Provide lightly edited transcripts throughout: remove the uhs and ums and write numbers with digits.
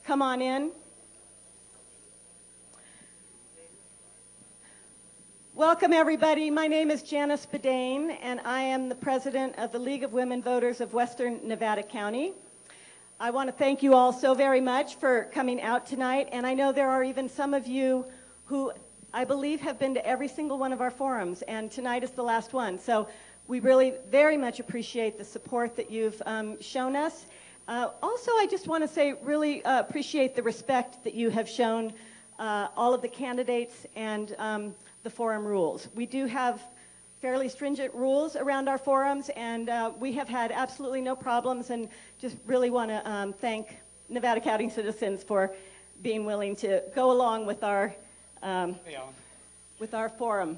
Come on in. Welcome, everybody. My name is Janice Bedane, and I am the president of the League of Women Voters of Western Nevada County. I want to thank you all so very much for coming out tonight, and I know there are even some of you who I believe have been to every single one of our forums, and tonight is the last one. So we really very much appreciate the support that you've shown us. Also, I just want to say really appreciate the respect that you have shown all of the candidates and the forum rules. We do have fairly stringent rules around our forums, and we have had absolutely no problems, and just really want to thank Nevada County citizens for being willing to go along with our forum.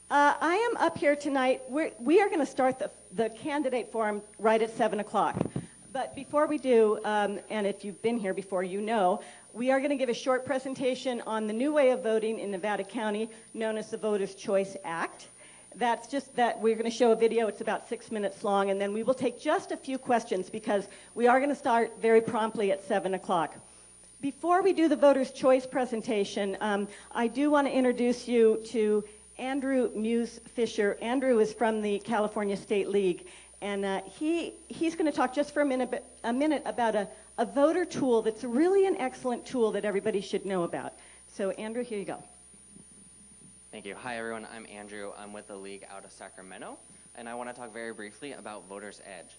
I am up here tonight. We are going to start the candidate forum right at 7 o'clock. But before we do, and if you've been here before, you know, we are going to give a short presentation on the new way of voting in Nevada County known as the Voters' Choice Act. That's just that we're going to show a video. It's about 6 minutes long, and then we will take just a few questions because we are going to start very promptly at 7 o'clock. Before we do the Voters' Choice presentation, I do want to introduce you to Andrew Muse-Fisher. Andrew is from the California State League, and he's going to talk just for a minute about a voter tool that's really an excellent tool that everybody should know about. So Andrew, here you go. Thank you. Hi everyone, I'm Andrew. I'm with the League out of Sacramento, and I want to talk very briefly about Voters Edge.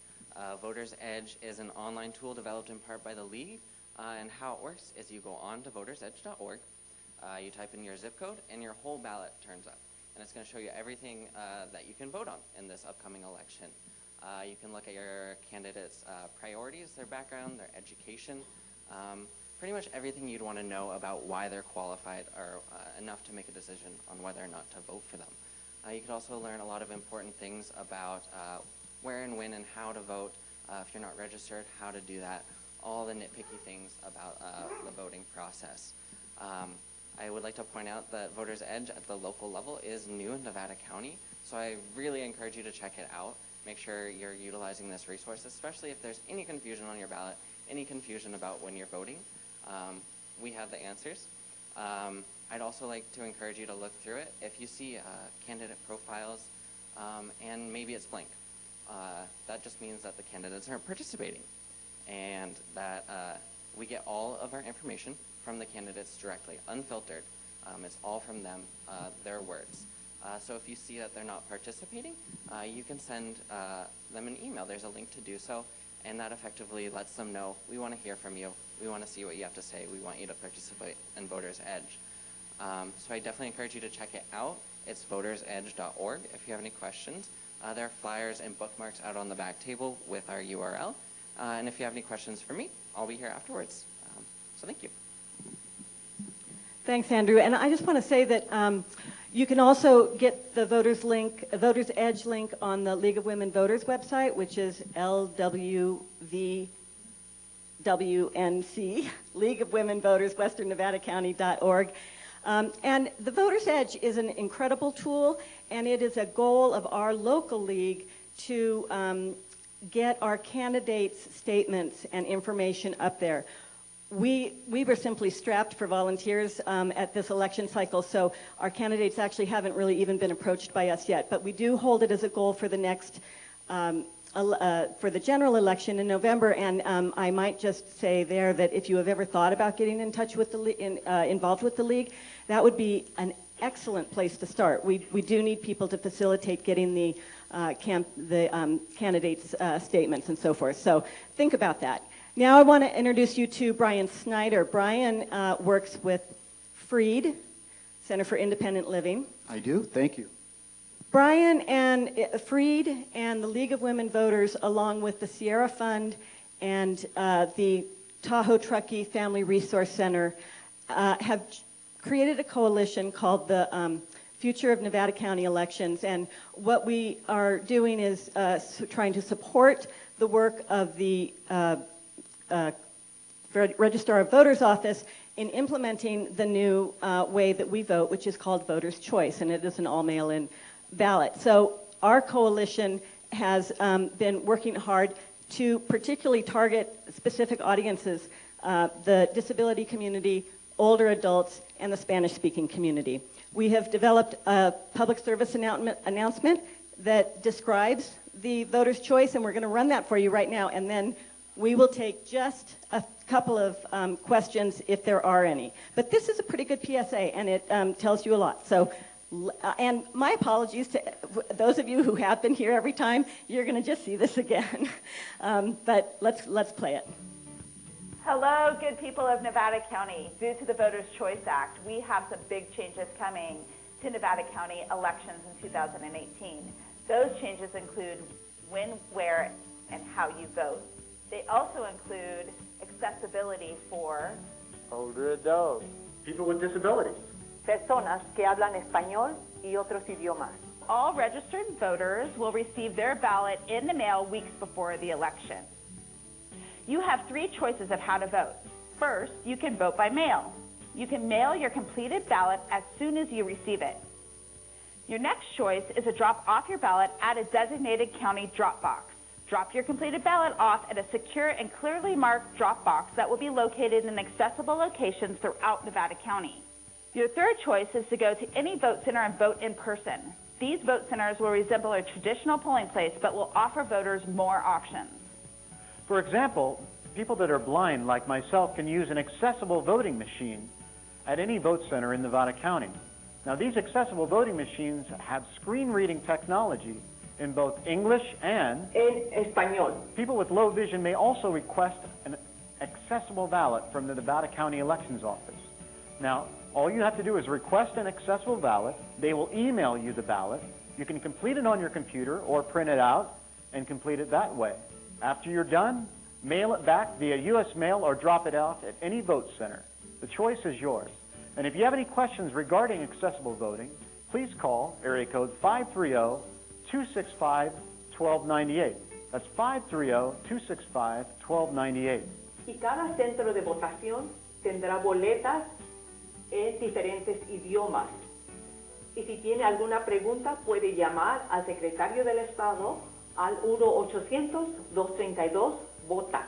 Voters Edge is an online tool developed in part by the League, and how it works is you go on to votersedge.org, you type in your zip code, and your whole ballot turns up. And it's going to show you everything that you can vote on in this upcoming election. You can look at your candidates' priorities, their background, their education, pretty much everything you'd want to know about why they're qualified or enough to make a decision on whether or not to vote for them. You could also learn a lot of important things about where and when and how to vote, if you're not registered, how to do that, all the nitpicky things about the voting process. I would like to point out that Voters Edge at the local level is new in Nevada County, so I really encourage you to check it out. Make sure you're utilizing this resource, especially if there's any confusion on your ballot, any confusion about when you're voting. We have the answers. I'd also like to encourage you to look through it. If you see candidate profiles and maybe it's blank, that just means that the candidates aren't participating, and that we get all of our information from the candidates directly, unfiltered. It's all from them, their words. So if you see that they're not participating, you can send them an email. There's a link to do so, and that effectively lets them know, we want to hear from you. We want to see what you have to say. We want you to participate in Voters Edge. So I definitely encourage you to check it out. It's votersedge.org if you have any questions. There are flyers and bookmarks out on the back table with our URL. And if you have any questions for me, I'll be here afterwards. So thank you. Thanks, Andrew. And I just want to say that you can also get the Voters Edge link on the League of Women Voters website, which is LWVWNC, League of Women Voters, WesternNevadaCounty.org. And the Voters Edge is an incredible tool, and it is a goal of our local league to get our candidates' statements and information up there. We were simply strapped for volunteers at this election cycle, so our candidates actually haven't really even been approached by us yet. But we do hold it as a goal for the next, for the general election in November. And I might just say there that if you have ever thought about getting in touch with the involved with the league, that would be an excellent place to start. We do need people to facilitate getting the candidates' statements and so forth. So think about that. Now I want to introduce you to Brian Snyder. Brian works with FREED, Center for Independent Living. I do, thank you. Brian and FREED and the League of Women Voters, along with the Sierra Fund and the Tahoe Truckee Family Resource Center, have created a coalition called the Future of Nevada County Elections. And what we are doing is trying to support the work of the Registrar of Voters Office in implementing the new way that we vote, which is called Voters' Choice, and it is an all mail-in ballot. So our coalition has been working hard to particularly target specific audiences the disability community, older adults, and the Spanish-speaking community. We have developed a public service announcement that describes the voter's choice, and we're going to run that for you right now, and then we will take just a couple of questions if there are any. But this is a pretty good PSA, and it tells you a lot. So, and my apologies to those of you who have been here every time. You're going to just see this again. But let's play it. Hello, good people of Nevada County. Due to the Voters' Choice Act, we have some big changes coming to Nevada County elections in 2018. Those changes include when, where, and how you vote. They also include accessibility for older adults, people with disabilities, personas que hablan español y otros idiomas. All registered voters will receive their ballot in the mail weeks before the election. You have three choices of how to vote. First, you can vote by mail. You can mail your completed ballot as soon as you receive it. Your next choice is to drop off your ballot at a designated county drop box. Drop your completed ballot off at a secure and clearly marked drop box that will be located in accessible locations throughout Nevada County. Your third choice is to go to any vote center and vote in person. These vote centers will resemble a traditional polling place but will offer voters more options. For example, people that are blind like myself can use an accessible voting machine at any vote center in Nevada County. Now, these accessible voting machines have screen reading technology in both English and En español. people with low vision may also request an accessible ballot from the Nevada County Elections Office. Now, all you have to do is request an accessible ballot. They will email you the ballot. You can complete it on your computer or print it out and complete it that way. After you're done, mail it back via U.S. mail or drop it off at any vote center. The choice is yours. And if you have any questions regarding accessible voting, please call area code 530-265-1298. That's 530-265-1298. Y cada centro de votación tendrá boletas en diferentes idiomas. Y si tiene alguna pregunta, puede llamar al secretario del Estado al 1-800-232-VOTA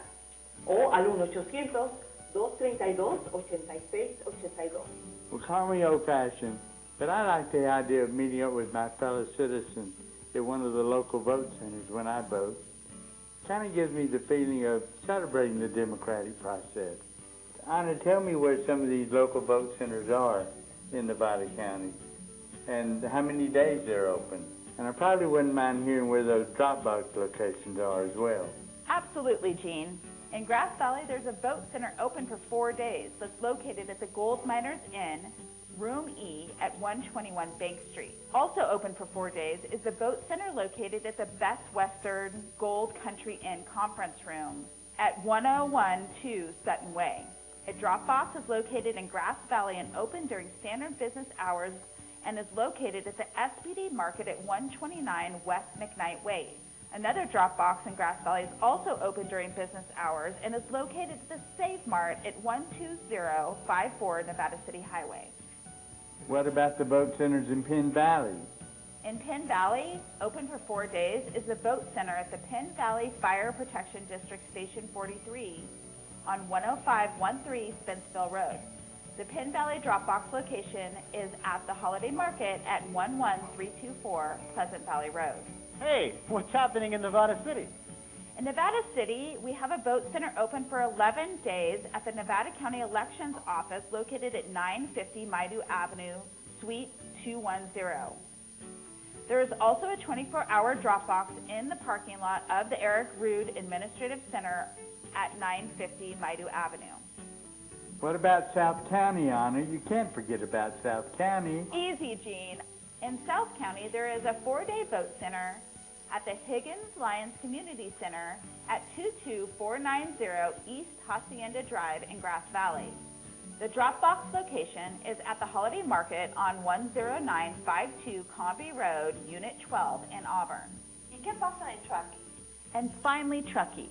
o al 1-800-232-8682. Well, call me old-fashioned, but I like the idea of meeting up with my fellow citizens at one of the local vote centers when I vote. Kind of gives me the feeling of celebrating the democratic process. Anna, tell me where some of these local vote centers are in Nevada County and how many days they're open. And I probably wouldn't mind hearing where those Dropbox locations are as well. Absolutely, Gene. In Grass Valley, there's a vote center open for 4 days that's located at the Gold Miners Inn, Room E at 121 Bank Street. Also open for 4 days is the vote center located at the Best Western Gold Country Inn Conference Room at 1012 Sutton Way. A drop box is located in Grass Valley and open during standard business hours and is located at the SBD Market at 129 West McKnight Way. Another drop box in Grass Valley is also open during business hours and is located at the Save Mart at 12054 Nevada City Highway. What about the vote centers in Penn Valley? In Penn Valley, open for 4 days, is the vote center at the Penn Valley Fire Protection District Station 43 on 10513 Spencerville Road. The Penn Valley Dropbox location is at the Holiday Market at 11324 Pleasant Valley Road. Hey, what's happening in Nevada City? In Nevada City, we have a vote center open for 11 days at the Nevada County Elections Office located at 950 Maidu Avenue, Suite 210. There is also a 24-hour Dropbox in the parking lot of the Eric Rood Administrative Center at 950 Maidu Avenue. What about South County, Anna? You can't forget about South County. Easy, Gene. In South County, there is a 4-day vote center at the Higgins Lions Community Center at 22490 East Hacienda Drive in Grass Valley. The Dropbox location is at the Holiday Market on 10952 Comby Road, Unit 12 in Auburn. ¿Y qué pasa en Truckee? And finally, Truckee.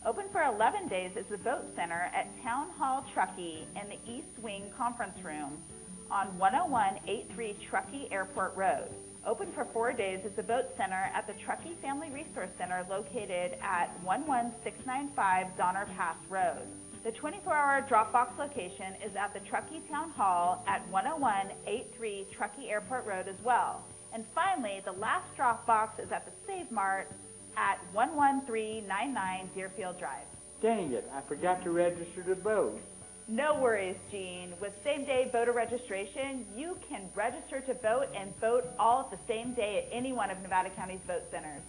Open for 11 days is the vote center at Town Hall Truckee in the East Wing Conference Room on 10183 Truckee Airport Road. Open for 4 days is the vote center at the Truckee Family Resource Center located at 11695 Donner Pass Road. The 24-hour Dropbox location is at the Truckee Town Hall at 10183 Truckee Airport Road as well. And finally, the last Dropbox is at the Save Mart at 11399 Deerfield Drive. Dang it, I forgot to register to vote. No worries, Gene. With same-day voter registration, you can register to vote and vote all at the same day at any one of Nevada County's vote centers.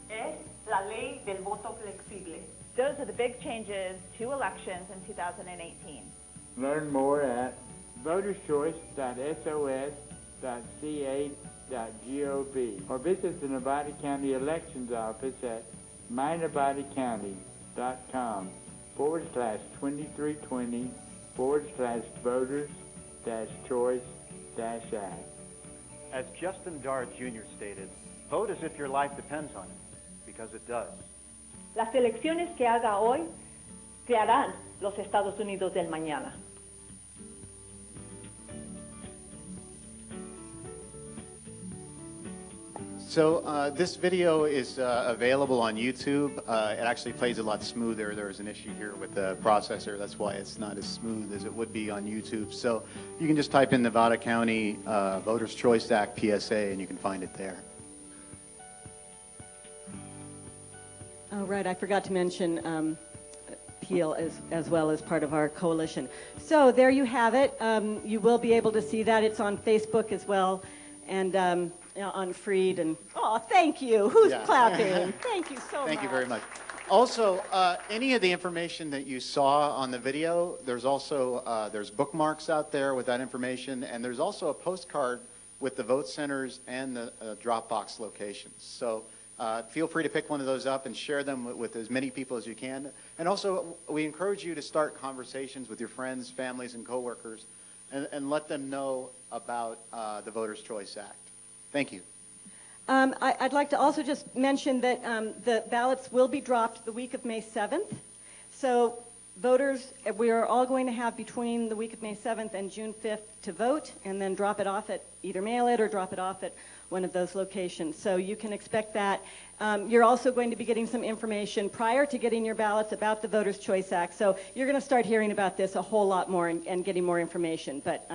Es la ley del voto flexible. Those are the big changes to elections in 2018. Learn more at voterschoice.sos.ca.gov or visit the Nevada County Elections Office at mynevadacounty.com/2320/voters-choice-act. As Justin Darr Jr. stated, vote as if your life depends on it, because it does. Las elecciones que haga hoy crearán los Estados Unidos del mañana. So this video is available on YouTube. It actually plays a lot smoother. There was an issue here with the processor. That's why it's not as smooth as it would be on YouTube. So you can just type in Nevada County Voters Choice Act PSA and you can find it there. Oh, right. I forgot to mention Peel as well as part of our coalition. So there you have it. You will be able to see that. It's on Facebook as well. And on Freed. And oh, thank you. Who's clapping? Thank you so much. Thank you very much. Also, any of the information that you saw on the video, there's also there's bookmarks out there with that information, and there's also a postcard with the vote centers and the Dropbox locations. So feel free to pick one of those up and share them with as many people as you can. And also, we encourage you to start conversations with your friends, families, and coworkers, and let them know about the Voters' Choice Act. Thank you. I'd like to also just mention that the ballots will be dropped the week of May 7th. So voters, we are all going to have between the week of May 7th and June 5th to vote, and then drop it off at either mail it or drop it off at one of those locations. So you can expect that. You're also going to be getting some information prior to getting your ballots about the Voters' Choice Act. So you're going to start hearing about this a whole lot more and getting more information. But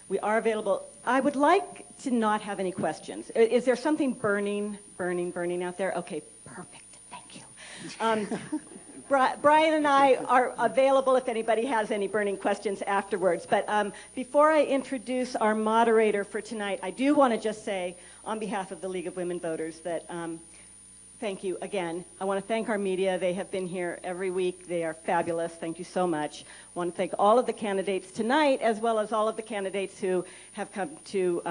we are available. I would like to not have any questions. Is there something burning out there? Okay, perfect. Thank you. Brian and I are available if anybody has any burning questions afterwards. But before I introduce our moderator for tonight, I do want to just say, on behalf of the League of Women Voters, that thank you again. I want to thank our media. They have been here every week. They are fabulous. Thank you so much. I want to thank all of the candidates tonight, as well as all of the candidates who have come to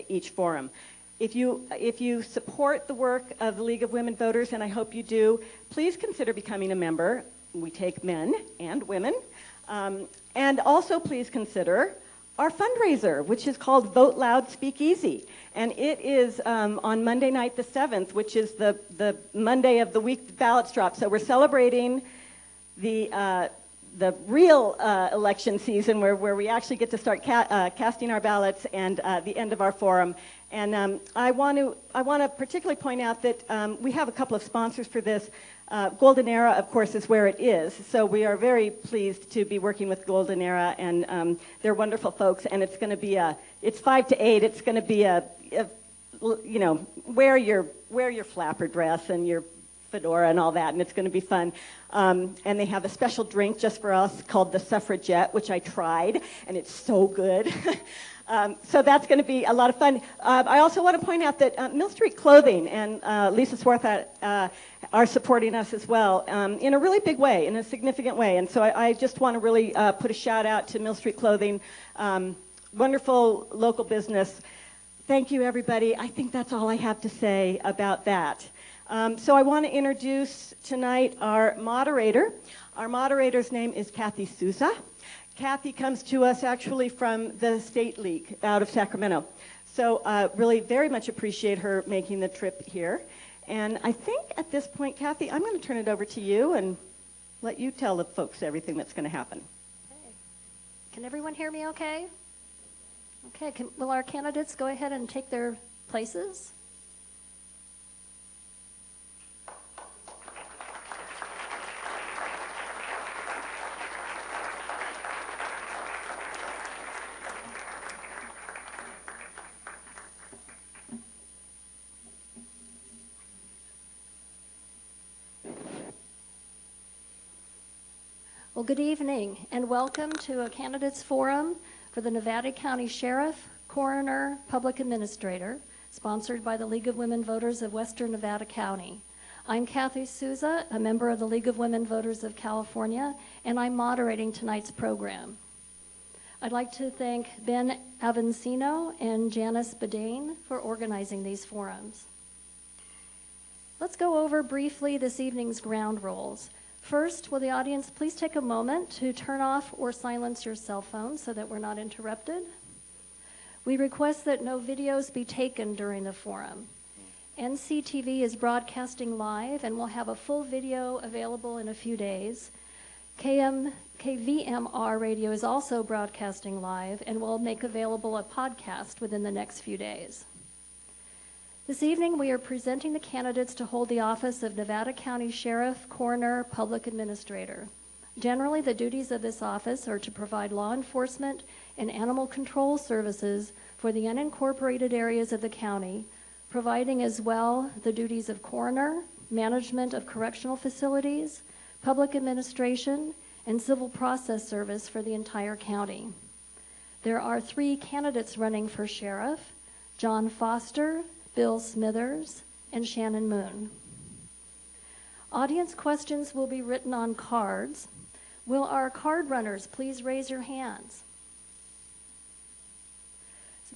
each forum. If you support the work of the League of Women Voters, and I hope you do, please consider becoming a member. We take men and women. And also please consider our fundraiser, which is called Vote Loud, Speak Easy. And it is on Monday night the 7th, which is the Monday of the week the ballots drop. So we're celebrating the real election season where we actually get to start casting our ballots and the end of our forum. And I want to particularly point out that we have a couple of sponsors for this. Golden Era, of course, is where it is. So we are very pleased to be working with Golden Era, and they're wonderful folks. And it's going to be it's 5 to 8. It's going to be you know, wear your flapper dress and your fedora and all that, and it's going to be fun. And they have a special drink just for us called the Suffragette, which I tried, and it's so good. So that's going to be a lot of fun. I also want to point out that Mill Street Clothing and Lisa Swarthout are supporting us as well in a really big way, in a significant way. And so I just want to really put a shout out to Mill Street Clothing, wonderful local business. Thank you, everybody. I think that's all I have to say about that. So I want to introduce tonight our moderator. Our moderator's name is Kathy Souza. Kathy comes to us actually from the State League out of Sacramento. So really very much appreciate her making the trip here. And I think at this point, Kathy, I'm going to turn it over to you and let you tell the folks everything that's going to happen. Okay. Can everyone hear me okay? Okay, will our candidates go ahead and take their places? Well, good evening, and welcome to a candidates forum for the Nevada County Sheriff, Coroner, Public Administrator, sponsored by the League of Women Voters of Western Nevada County. I'm Kathy Souza, a member of the League of Women Voters of California, and I'm moderating tonight's program. I'd like to thank Ben Avancino and Janice Bedane for organizing these forums. Let's go over briefly this evening's ground rules. First, will the audience please take a moment to turn off or silence your cell phone so that we're not interrupted? We request that no videos be taken during the forum. NCTV is broadcasting live and will have a full video available in a few days. KVMR radio is also broadcasting live and will make available a podcast within the next few days. This evening, we are presenting the candidates to hold the office of Nevada County Sheriff, Coroner, Public Administrator. Generally, the duties of this office are to provide law enforcement and animal control services for the unincorporated areas of the county, providing as well the duties of coroner, management of correctional facilities, public administration, and civil process service for the entire county. There are 3 candidates running for sheriff: John Foster, Bill Smithers, and Shannon Moon. Audience questions will be written on cards. Will our card runners please raise your hands?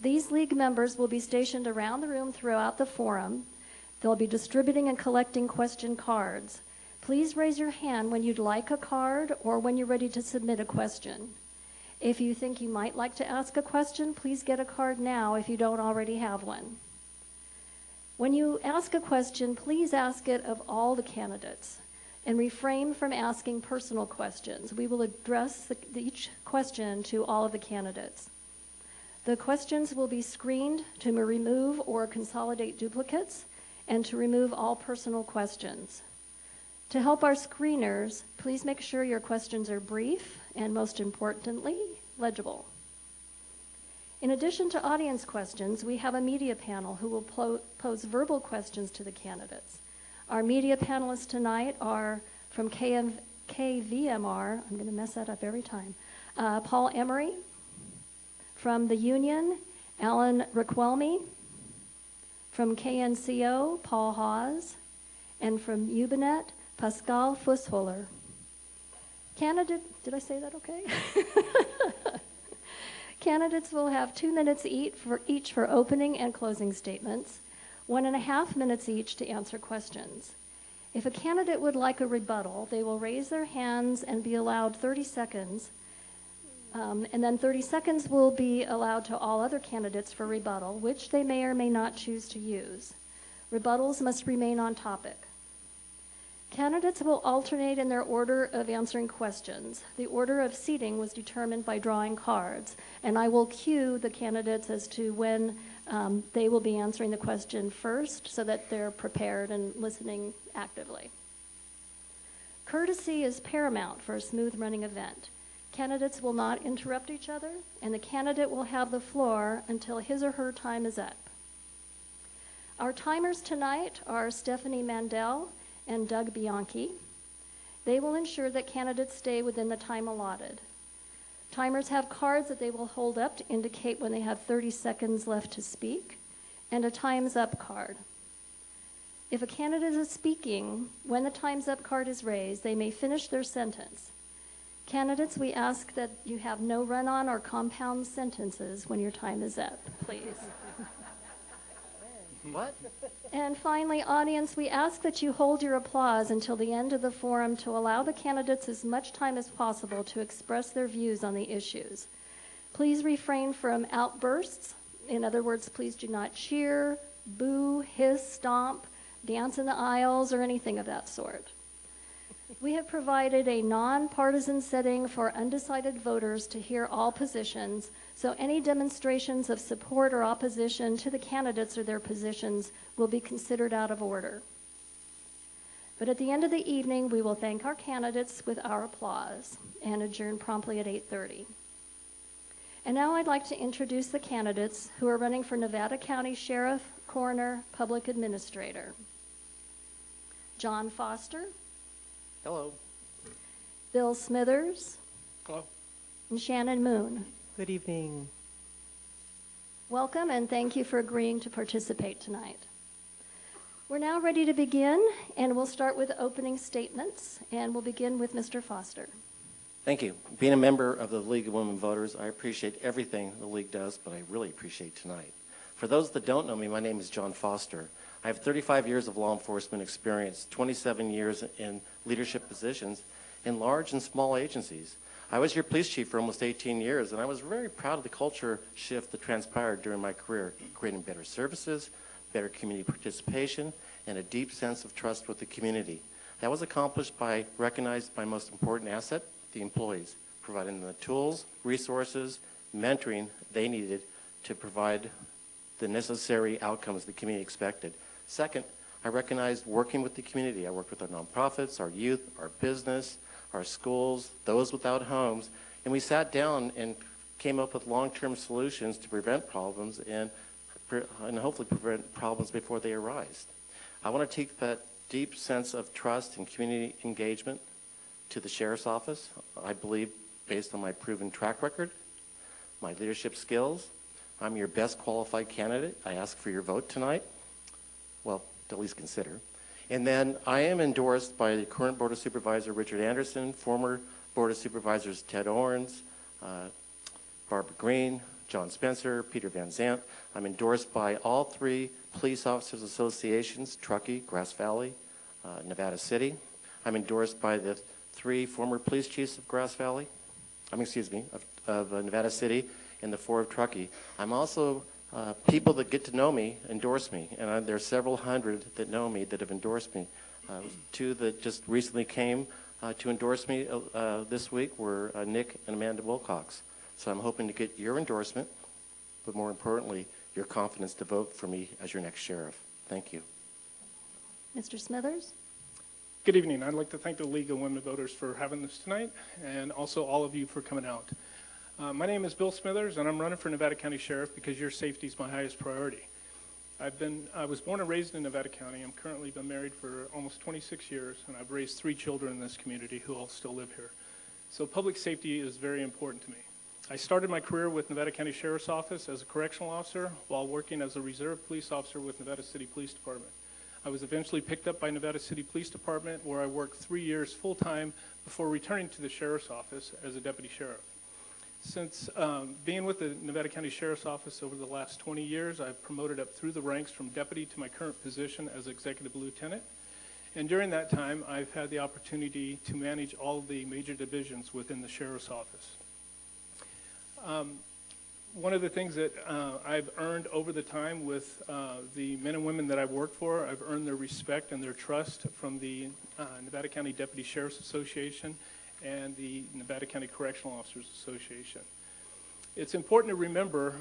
These league members will be stationed around the room throughout the forum. They'll be distributing and collecting question cards. Please raise your hand when you'd like a card or when you're ready to submit a question. If you think you might like to ask a question, please get a card now if you don't already have one. When you ask a question, please ask it of all the candidates and refrain from asking personal questions. We will address each question to all of the candidates. The questions will be screened to remove or consolidate duplicates and to remove all personal questions. To help our screeners, please make sure your questions are brief and, most importantly, legible. In addition to audience questions, we have a media panel who will pose verbal questions to the candidates. Our media panelists tonight are from KVMR, I'm going to mess that up every time, Paul Emery. From the Union, Alan Raquelme. From KNCO, Paul Hawes. And from UBNet, Pascal Fussholer. Did I say that okay? Candidates will have 2 minutes each for opening and closing statements, 1.5 minutes each to answer questions. If a candidate would like a rebuttal, they will raise their hands and be allowed 30 seconds, and then 30 seconds will be allowed to all other candidates for rebuttal, which they may or may not choose to use. Rebuttals must remain on topic. Candidates will alternate in their order of answering questions. The order of seating was determined by drawing cards, and I will cue the candidates as to when they will be answering the question first so that they're prepared and listening actively. Courtesy is paramount for a smooth running event. Candidates will not interrupt each other, and the candidate will have the floor until his or her time is up. Our timers tonight are Stephanie Mandel and Doug Bianchi. They will ensure that candidates stay within the time allotted. Timers have cards that they will hold up to indicate when they have 30 seconds left to speak, and a time's up card. If a candidate is speaking, when the time's up card is raised, they may finish their sentence. Candidates, we ask that you have no run-on or compound sentences when your time is up, please. What? And finally, audience, we ask that you hold your applause until the end of the forum to allow the candidates as much time as possible to express their views on the issues. Please refrain from outbursts. In other words, please do not cheer, boo, hiss, stomp, dance in the aisles, or anything of that sort. We have provided a nonpartisan setting for undecided voters to hear all positions, so any demonstrations of support or opposition to the candidates or their positions will be considered out of order. But at the end of the evening, we will thank our candidates with our applause and adjourn promptly at 8:30. And now I'd like to introduce the candidates who are running for Nevada County Sheriff, Coroner, Public Administrator. John Foster. Hello. Bill Smithers, Hello. and Shannon Moon. Good evening. Welcome and thank you for agreeing to participate tonight. We're now ready to begin, and we'll start with opening statements, and we'll begin with Mr. Foster. Thank you. Being a member of the League of Women Voters, I appreciate everything the League does, but I really appreciate tonight. For those that don't know me, my name is John Foster. I have 35 years of law enforcement experience, 27 years in leadership positions in large and small agencies. I was your police chief for almost 18 years, and I was very proud of the culture shift that transpired during my career, creating better services, better community participation, and a deep sense of trust with the community. That was accomplished by recognizing my most important asset, the employees, providing them the tools, resources, mentoring they needed to provide the necessary outcomes the community expected. Second, I recognized working with the community. I worked with our nonprofits, our youth, our business, our schools, those without homes, and we sat down and came up with long-term solutions to prevent problems and hopefully prevent problems before they arise. I want to take that deep sense of trust and community engagement to the Sheriff's Office. I believe, based on my proven track record, my leadership skills, I'm your best qualified candidate. I ask for your vote tonight. Well, to at least consider. And then I am endorsed by the current Board of Supervisor Richard Anderson, former Board of Supervisors Ted Orens, Barbara Green, John Spencer, Peter Van Zant. I'm endorsed by all three police officers associations, Truckee, Grass Valley, Nevada City. I'm endorsed by the three former police chiefs of Grass Valley, of Nevada City, and the 4 of Truckee. I'm also, people that get to know me endorse me, and there are several hundred that know me that have endorsed me. 2 that just recently came to endorse me this week were Nick and Amanda Wilcox. So I'm hoping to get your endorsement, but more importantly, your confidence to vote for me as your next sheriff. Thank you. Mr. Smithers? Good evening. I'd like to thank the League of Women Voters for having this tonight, and also all of you for coming out. My name is Bill Smithers, and I'm running for Nevada County Sheriff because your safety is my highest priority. I was born and raised in Nevada County. I'm currently been married for almost 26 years, and I've raised 3 children in this community who all still live here. So public safety is very important to me. I started my career with Nevada County Sheriff's Office as a correctional officer while working as a reserve police officer with Nevada City Police Department. I was eventually picked up by Nevada City Police Department, where I worked 3 years full-time before returning to the Sheriff's Office as a deputy sheriff. Since being with the Nevada County Sheriff's Office over the last 20 years, I've promoted up through the ranks from deputy to my current position as executive lieutenant. And during that time, I've had the opportunity to manage all of the major divisions within the Sheriff's Office. One of the things that I've earned over the time with the men and women that I've worked for, I've earned their respect and their trust from the Nevada County Deputy Sheriff's Association and the Nevada County Correctional Officers Association. It's important to remember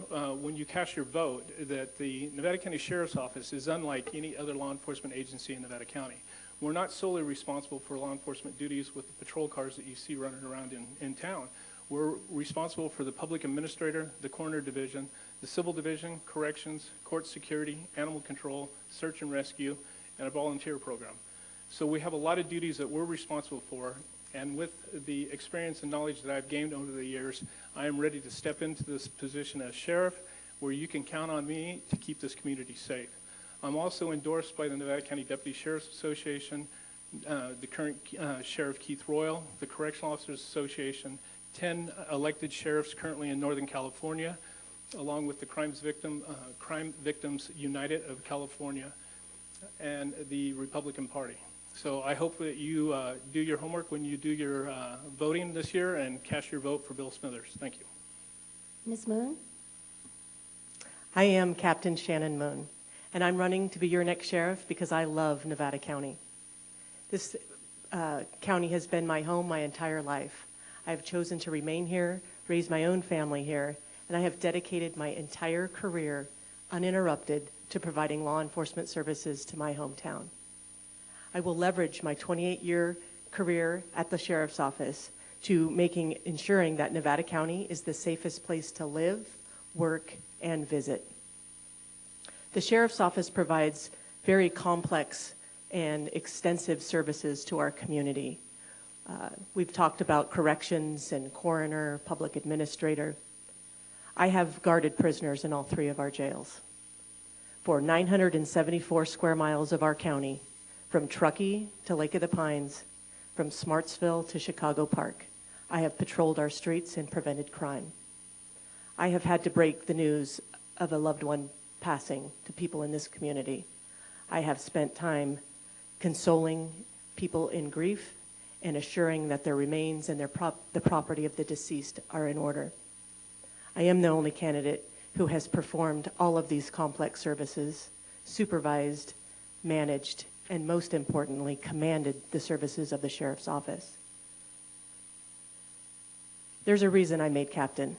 when you cast your vote that the Nevada County Sheriff's Office is unlike any other law enforcement agency in Nevada County. We're not solely responsible for law enforcement duties with the patrol cars that you see running around in town. We're responsible for the public administrator, the coroner division, the civil division, corrections, court security, animal control, search and rescue, and a volunteer program. So we have a lot of duties that we're responsible for, and with the experience and knowledge that I've gained over the years, I am ready to step into this position as sheriff, where you can count on me to keep this community safe. I'm also endorsed by the Nevada County Deputy Sheriff's Association, the current Sheriff Keith Royal, the Correctional Officers Association, 10 elected sheriffs currently in Northern California, along with the Crime Victims United of California and the Republican Party. So I hope that you do your homework when you do your voting this year and cast your vote for Bill Smithers. Thank you. Ms. Moon? I am Captain Shannon Moon, and I'm running to be your next sheriff because I love Nevada County. This county has been my home my entire life. I have chosen to remain here, raise my own family here, and I have dedicated my entire career, uninterrupted, to providing law enforcement services to my hometown. I will leverage my 28-year career at the Sheriff's Office to ensuring that Nevada County is the safest place to live, work, and visit. The Sheriff's Office provides very complex and extensive services to our community. We've talked about corrections and coroner, public administrator. I have guarded prisoners in all 3 of our jails. For 974 square miles of our county, from Truckee to Lake of the Pines, from Smartsville to Chicago Park, I have patrolled our streets and prevented crime. I have had to break the news of a loved one passing to people in this community. I have spent time consoling people in grief and assuring that their remains and the property of the deceased are in order. I am the only candidate who has performed all of these complex services, supervised, managed, and most importantly, commanded the services of the Sheriff's Office. There's a reason I made captain.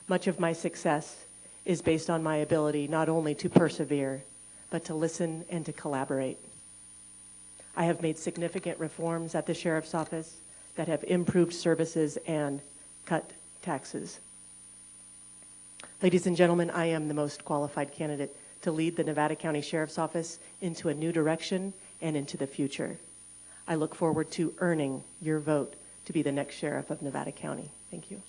Much of my success is based on my ability not only to persevere, but to listen and to collaborate. I have made significant reforms at the Sheriff's Office that have improved services and cut taxes. Ladies and gentlemen, I am the most qualified candidate to lead the Nevada County Sheriff's Office into a new direction and into the future. I look forward to earning your vote to be the next sheriff of Nevada County. Thank you.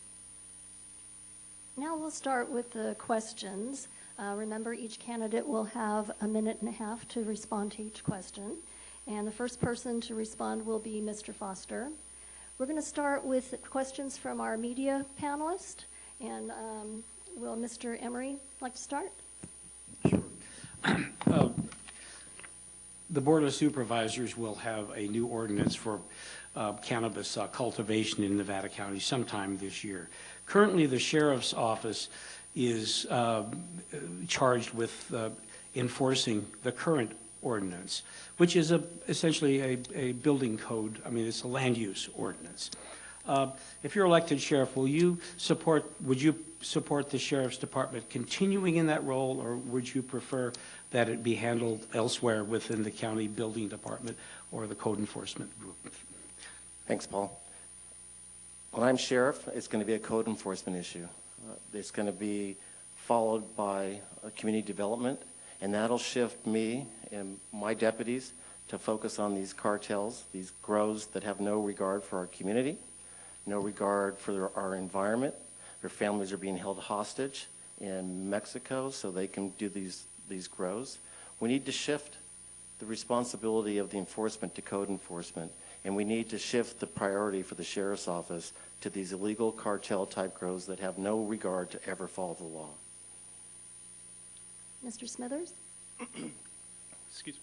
Now we'll start with the questions. Remember, each candidate will have a minute and a half to respond to each question. And the first person to respond will be Mr. Foster. We're going to start with questions from our media panelist. And will Mr. Emery like to start? Sure. The Board of Supervisors will have a new ordinance for cannabis cultivation in Nevada County sometime this year. Currently, the Sheriff's Office is charged with enforcing the current ordinance, which is essentially a building code. I mean, it's a land use ordinance. If you're elected sheriff, would you support the Sheriff's Department continuing in that role, or would you prefer that it be handled elsewhere within the county building department or the code enforcement group? Thanks, Paul. When I'm sheriff, it's going to be a code enforcement issue. It's going to be followed by community development, and that'll shift me and my deputies to focus on these cartels, these grows that have no regard for our community, no regard for our environment. Their families are being held hostage in Mexico so they can do these grows. We need to shift the responsibility of the enforcement to code enforcement, and we need to shift the priority for the Sheriff's Office to these illegal cartel-type grows that have no regard to ever follow the law. Mr. Smithers? Excuse me.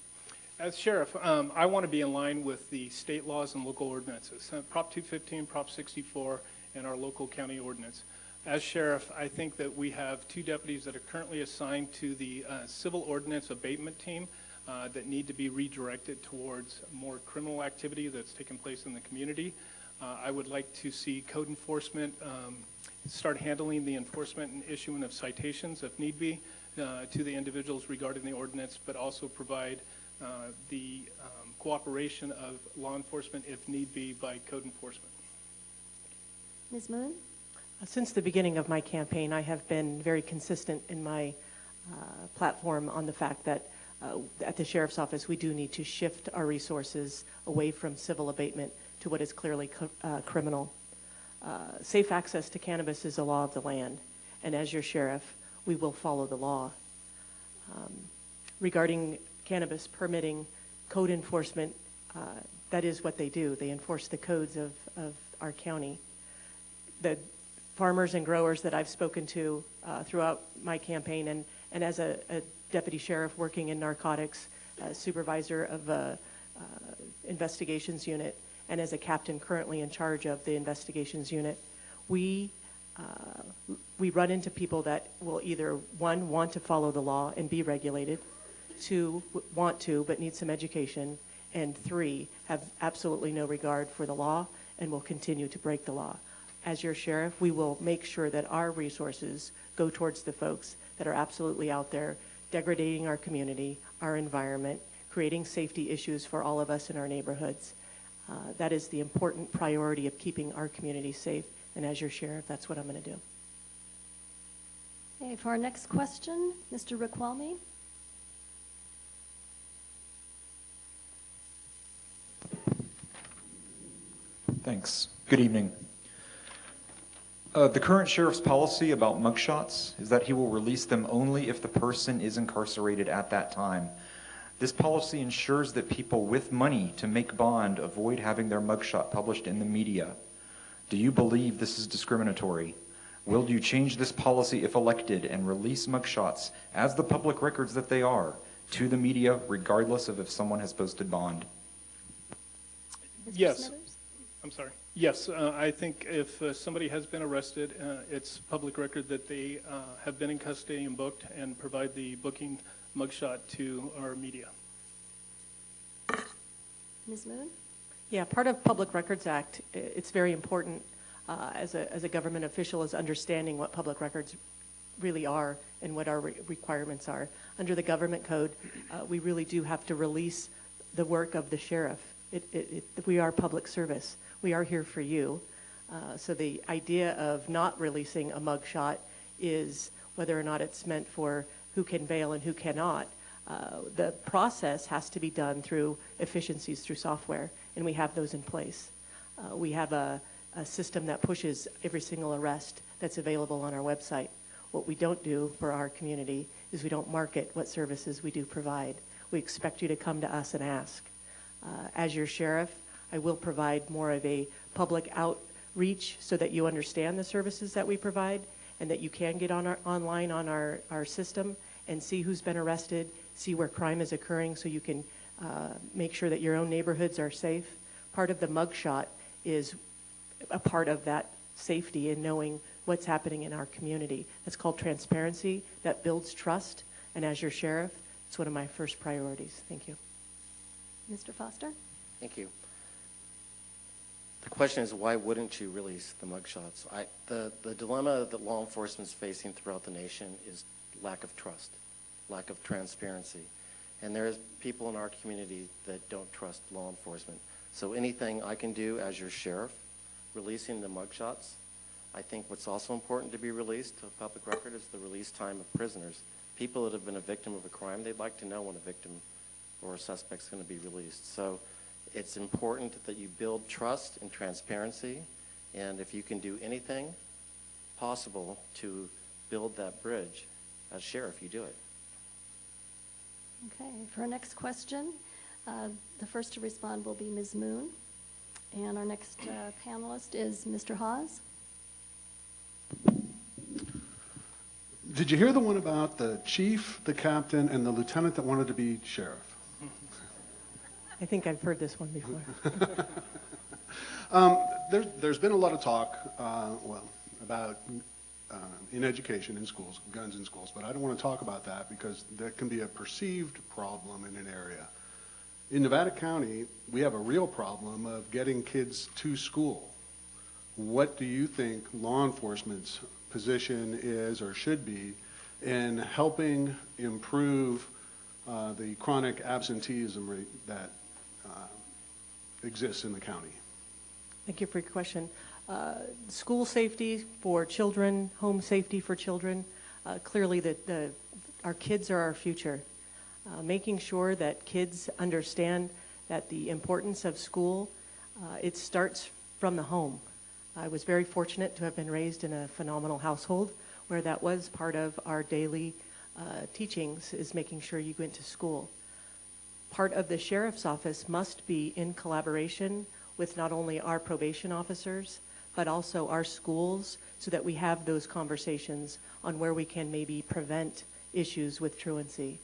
As sheriff, I want to be in line with the state laws and local ordinances, Prop 215, Prop 64, and our local county ordinance. As sheriff, I think that we have 2 deputies that are currently assigned to the civil ordinance abatement team that need to be redirected towards more criminal activity that's taken place in the community. I would like to see code enforcement start handling the enforcement and issuing of citations, if need be, to the individuals regarding the ordinance, but also provide the cooperation of law enforcement, if need be, by code enforcement. Ms. Moon? Since the beginning of my campaign, I have been very consistent in my platform on the fact that at the Sheriff's Office, we do need to shift our resources away from civil abatement to what is clearly criminal. Safe access to cannabis is a law of the land, and as your sheriff, we will follow the law. Regarding cannabis permitting, code enforcement, that is what they do. They enforce the codes of our county. The farmers and growers that I've spoken to throughout my campaign, and as a deputy sheriff working in narcotics, supervisor of investigations unit, and as a captain currently in charge of the investigations unit, we run into people that will either, 1, want to follow the law and be regulated, 2, want to but need some education, and 3, have absolutely no regard for the law and will continue to break the law. As your sheriff, we will make sure that our resources go towards the folks that are absolutely out there degrading our community, our environment, creating safety issues for all of us in our neighborhoods. That is the important priority of keeping our community safe. And as your sheriff, that's what I'm going to do. Okay, for our next question, Mr. Riquelme. Thanks. Good evening. The current sheriff's policy about mugshots is that he will release them only if the person is incarcerated at that time. This policy ensures that people with money to make bond avoid having their mugshot published in the media. Do you believe this is discriminatory? Will you change this policy if elected and release mugshots as the public records that they are to the media, regardless of if someone has posted bond? Yes. I'm sorry. Yes, I think if somebody has been arrested, it's public record that they have been in custody and booked, and provide the booking mugshot to our media. Ms. Moon? Yeah, part of Public Records Act, it's very important as a government official is understanding what public records really are and what our requirements are. Under the government code, we really do have to release the work of the sheriff. We are public service. We are here for you. So the idea of not releasing a mugshot is whether or not it's meant for who can bail and who cannot. The process has to be done through efficiencies through software, and we have those in place. We have a system that pushes every single arrest that's available on our website. What we don't do for our community is we don't market what services we do provide. We expect you to come to us and ask. As your sheriff, I will provide more of a public outreach so that you understand the services that we provide and that you can get online on our system and see who's been arrested, see where crime is occurring so you can make sure that your own neighborhoods are safe. Part of the mugshot is a part of that safety and knowing what's happening in our community. That's called transparency. That builds trust. And as your sheriff, it's one of my first priorities. Thank you. Mr. Foster? Thank you. The question is, why wouldn't you release the mugshots? The dilemma that law enforcement is facing throughout the nation is lack of trust, lack of transparency. And there's people in our community that don't trust law enforcement. So anything I can do as your sheriff, releasing the mugshots, I think what's also important to be released to a public record is the release time of prisoners. People that have been a victim of a crime, they'd like to know when a victim or a suspect's going to be released. So it's important that you build trust and transparency, and if you can do anything possible to build that bridge, as sheriff, you do it. Okay, for our next question, the first to respond will be Ms. Moon, and our next panelist is Mr. Hawes. Did you hear the one about the chief, the captain, and the lieutenant that wanted to be sheriff? I think I've heard this one before. There's been a lot of talk, about in education in schools, guns in schools, but I don't want to talk about that because that can be a perceived problem in an area. In Nevada County, we have a real problem of getting kids to school. What do you think law enforcement's position is or should be in helping improve the chronic absenteeism rate that exists in the county? Thank you for your question. School safety for children, home safety for children, clearly our kids are our future. Making sure that kids understand that the importance of school, it starts from the home. I was very fortunate to have been raised in a phenomenal household where that was part of our daily teachings, is making sure you went to school. Part of the sheriff's office must be in collaboration with not only our probation officers, but also our schools, so that we have those conversations on where we can maybe prevent issues with truancy.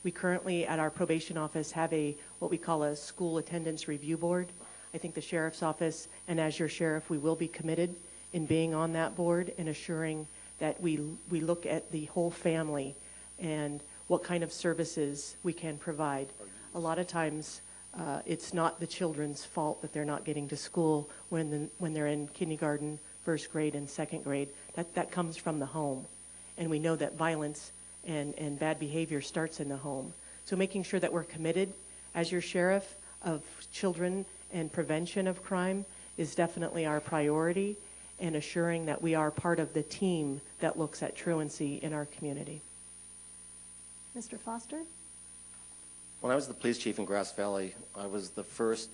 We currently at our probation office have what we call a school attendance review board. I think the sheriff's office, and as your sheriff, we will be committed in being on that board and assuring that we look at the whole family and what kind of services we can provide. A lot of times it's not the children's fault that they're not getting to school when they're in kindergarten, first grade, and second grade. That comes from the home. And we know that violence and bad behavior starts in the home. So making sure that we're committed as your sheriff of children and prevention of crime is definitely our priority, and assuring that we are part of the team that looks at truancy in our community. Mr. Foster? When I was the police chief in Grass Valley, I was the first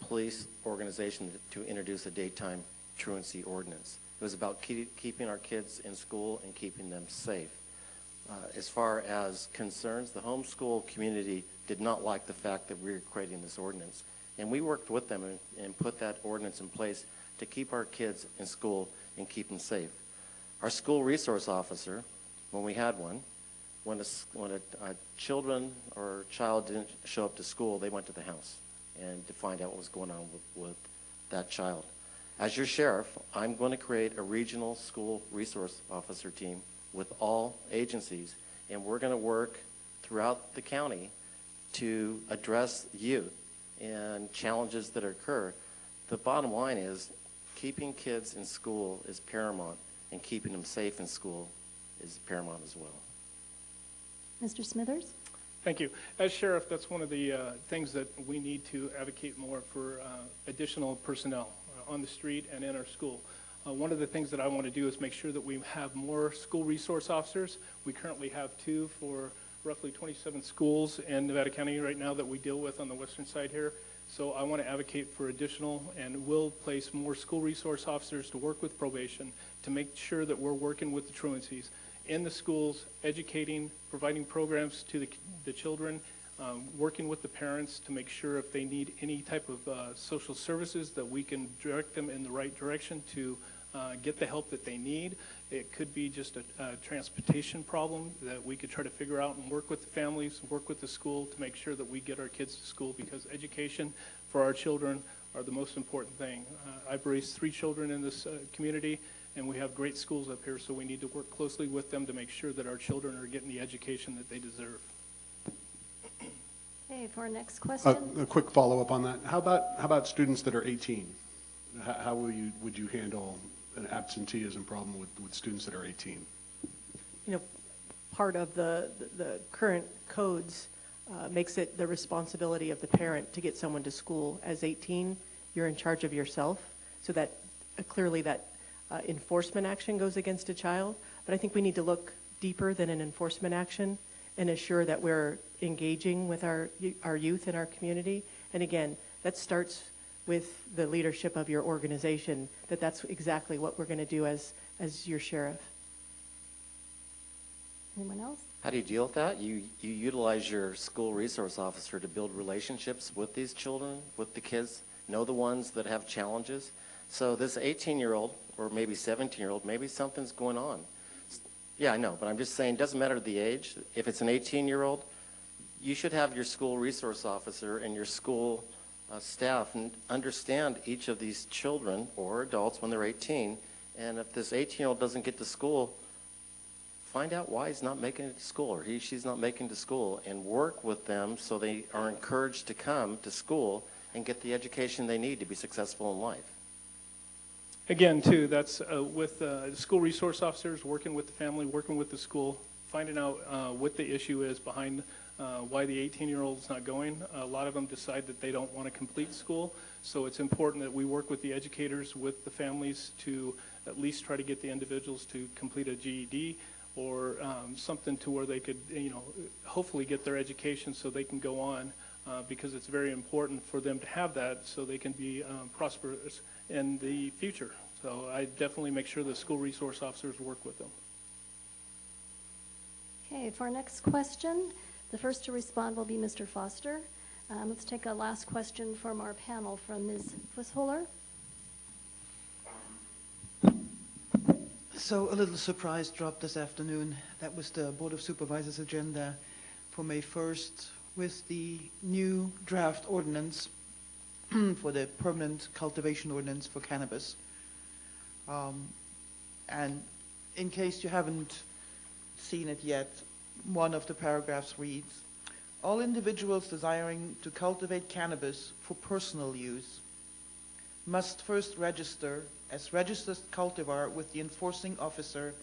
police organization to introduce a daytime truancy ordinance. It was about keeping our kids in school and keeping them safe. As far as concerns, the homeschool community did not like the fact that we were creating this ordinance. And we worked with them and put that ordinance in place to keep our kids in school and keep them safe. Our school resource officer, when we had one, when a children or child didn't show up to school, they went to the house and to find out what was going on with that child. As your sheriff, I'm going to create a regional school resource officer team with all agencies, and we're going to work throughout the county to address youth and challenges that occur. The bottom line is keeping kids in school is paramount, and keeping them safe in school is paramount as well. Mr. Smithers? Thank you. As sheriff, that's one of the things that we need to advocate more for additional personnel on the street and in our school. One of the things that I want to do is make sure that we have more school resource officers. We currently have 2 for roughly 27 schools in Nevada County right now that we deal with on the western side here. So I want to advocate for additional, and will place more school resource officers to work with probation to make sure that we're working with the truancies in the schools, educating, providing programs to the children, working with the parents to make sure if they need any type of social services that we can direct them in the right direction to get the help that they need. It could be just a transportation problem that we could try to figure out and work with the families, work with the school to make sure that we get our kids to school, because education for our children are the most important thing. I've raised 3 children in this community, and we have great schools up here, so we need to work closely with them to make sure that our children are getting the education that they deserve. Okay, for our next question. A quick follow-up on that. How about students that are 18? How would you handle an absenteeism problem with students that are 18? You know, part of the current codes makes it the responsibility of the parent to get someone to school. As 18, you're in charge of yourself, so that clearly that enforcement action goes against a child. But I think we need to look deeper than an enforcement action and assure that we're engaging with our youth in our community. And again, that starts with the leadership of your organization, that's exactly what we're going to do as your sheriff. Anyone else? How do you deal with that? You utilize your school resource officer to build relationships with these children, with the kids, know the ones that have challenges. So this 18-year-old or maybe 17-year-old, maybe something's going on. Yeah, I know, but I'm just saying, it doesn't matter the age. If it's an 18-year-old, you should have your school resource officer and your school staff and understand each of these children or adults when they're 18. And if this 18-year-old doesn't get to school, find out why he's not making it to school, or she's not making it to school, and work with them so they are encouraged to come to school and get the education they need to be successful in life. Again, too, that's with school resource officers, working with the family, working with the school, finding out what the issue is behind why the 18-year-old is not going. A lot of them decide that they don't want to complete school, so it's important that we work with the educators, with the families, to at least try to get the individuals to complete a GED or something to where they could, hopefully get their education so they can go on, because it's very important for them to have that so they can be prosperous in the future. So I definitely make sure the school resource officers work with them. Okay, for our next question, the first to respond will be Mr. Foster. Let's take a last question from our panel from Ms. Fussholer. So a little surprise drop this afternoon. That was the Board of Supervisors agenda for May 1st with the new draft ordinance for the permanent cultivation ordinance for cannabis. And in case you haven't seen it yet, one of the paragraphs reads, all individuals desiring to cultivate cannabis for personal use must first register as registered cultivar with the enforcing officer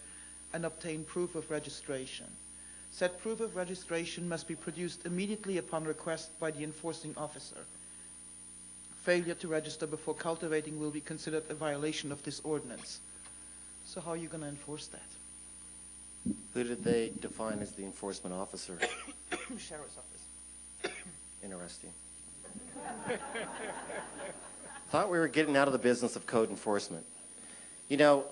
and obtain proof of registration. Said proof of registration must be produced immediately upon request by the enforcing officer. Failure to register before cultivating will be considered a violation of this ordinance. So how are you going to enforce that? Who did they define as the enforcement officer? Sheriff's office. Interesting. Thought we were getting out of the business of code enforcement. You know,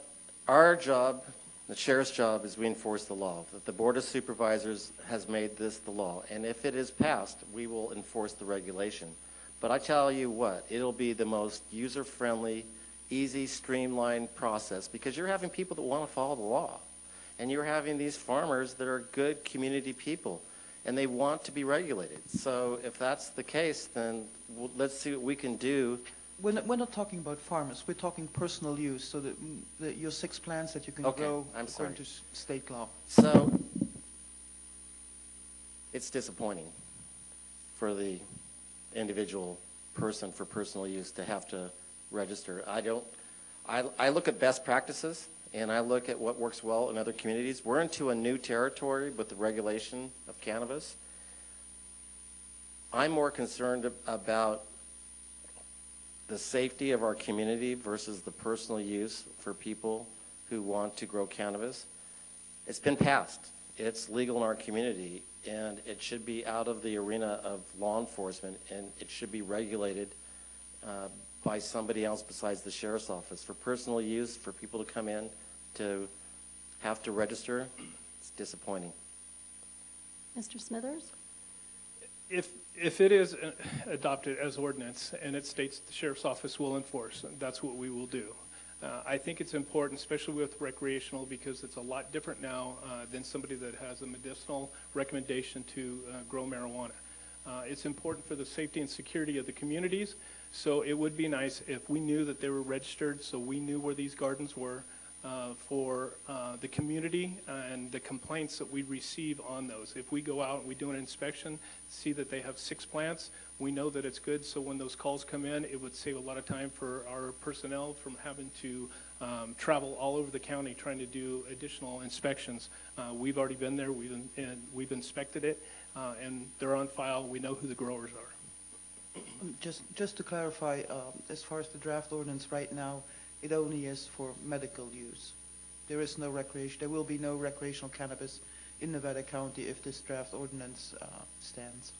our job, the sheriff's job, is we enforce the law. That the Board of Supervisors has made this the law, and if it is passed, we will enforce the regulation. But I tell you what, it'll be the most user-friendly, easy, streamlined process because you're having people that want to follow the law. And you're having these farmers that are good community people, and they want to be regulated. So if that's the case, then let's see what we can do. We're not talking about farmers. We're talking personal use, so that your 6 plants that you can Okay, grow I'm sorry. according to state law. So it's disappointing for the individual person for personal use to have to register. I look at best practices and I look at what works well in other communities. We're into a new territory with the regulation of cannabis. I'm more concerned about the safety of our community versus the personal use for people who want to grow cannabis. It's been passed. It's legal in our community, and it should be out of the arena of law enforcement, and it should be regulated by somebody else besides the sheriff's office. For personal use, for people to come in to have to register, it's disappointing. Mr. Smithers? If it is adopted as ordinance and it states the sheriff's office will enforce, that's what we will do. I think it's important, especially with recreational, because it's a lot different now than somebody that has a medicinal recommendation to grow marijuana. It's important for the safety and security of the communities, so it would be nice if we knew that they were registered, so we knew where these gardens were for the community and the complaints that we receive on those. If we go out and we do an inspection, see that they have 6 plants, we know that it's good, so when those calls come in, it would save a lot of time for our personnel from having to travel all over the county trying to do additional inspections. We've already been there, we've inspected it, and they're on file. We know who the growers are. Just to clarify, as far as the draft ordinance right now, it only is for medical use. There is no recreation. There will be no recreational cannabis in Nevada County if this draft ordinance stands.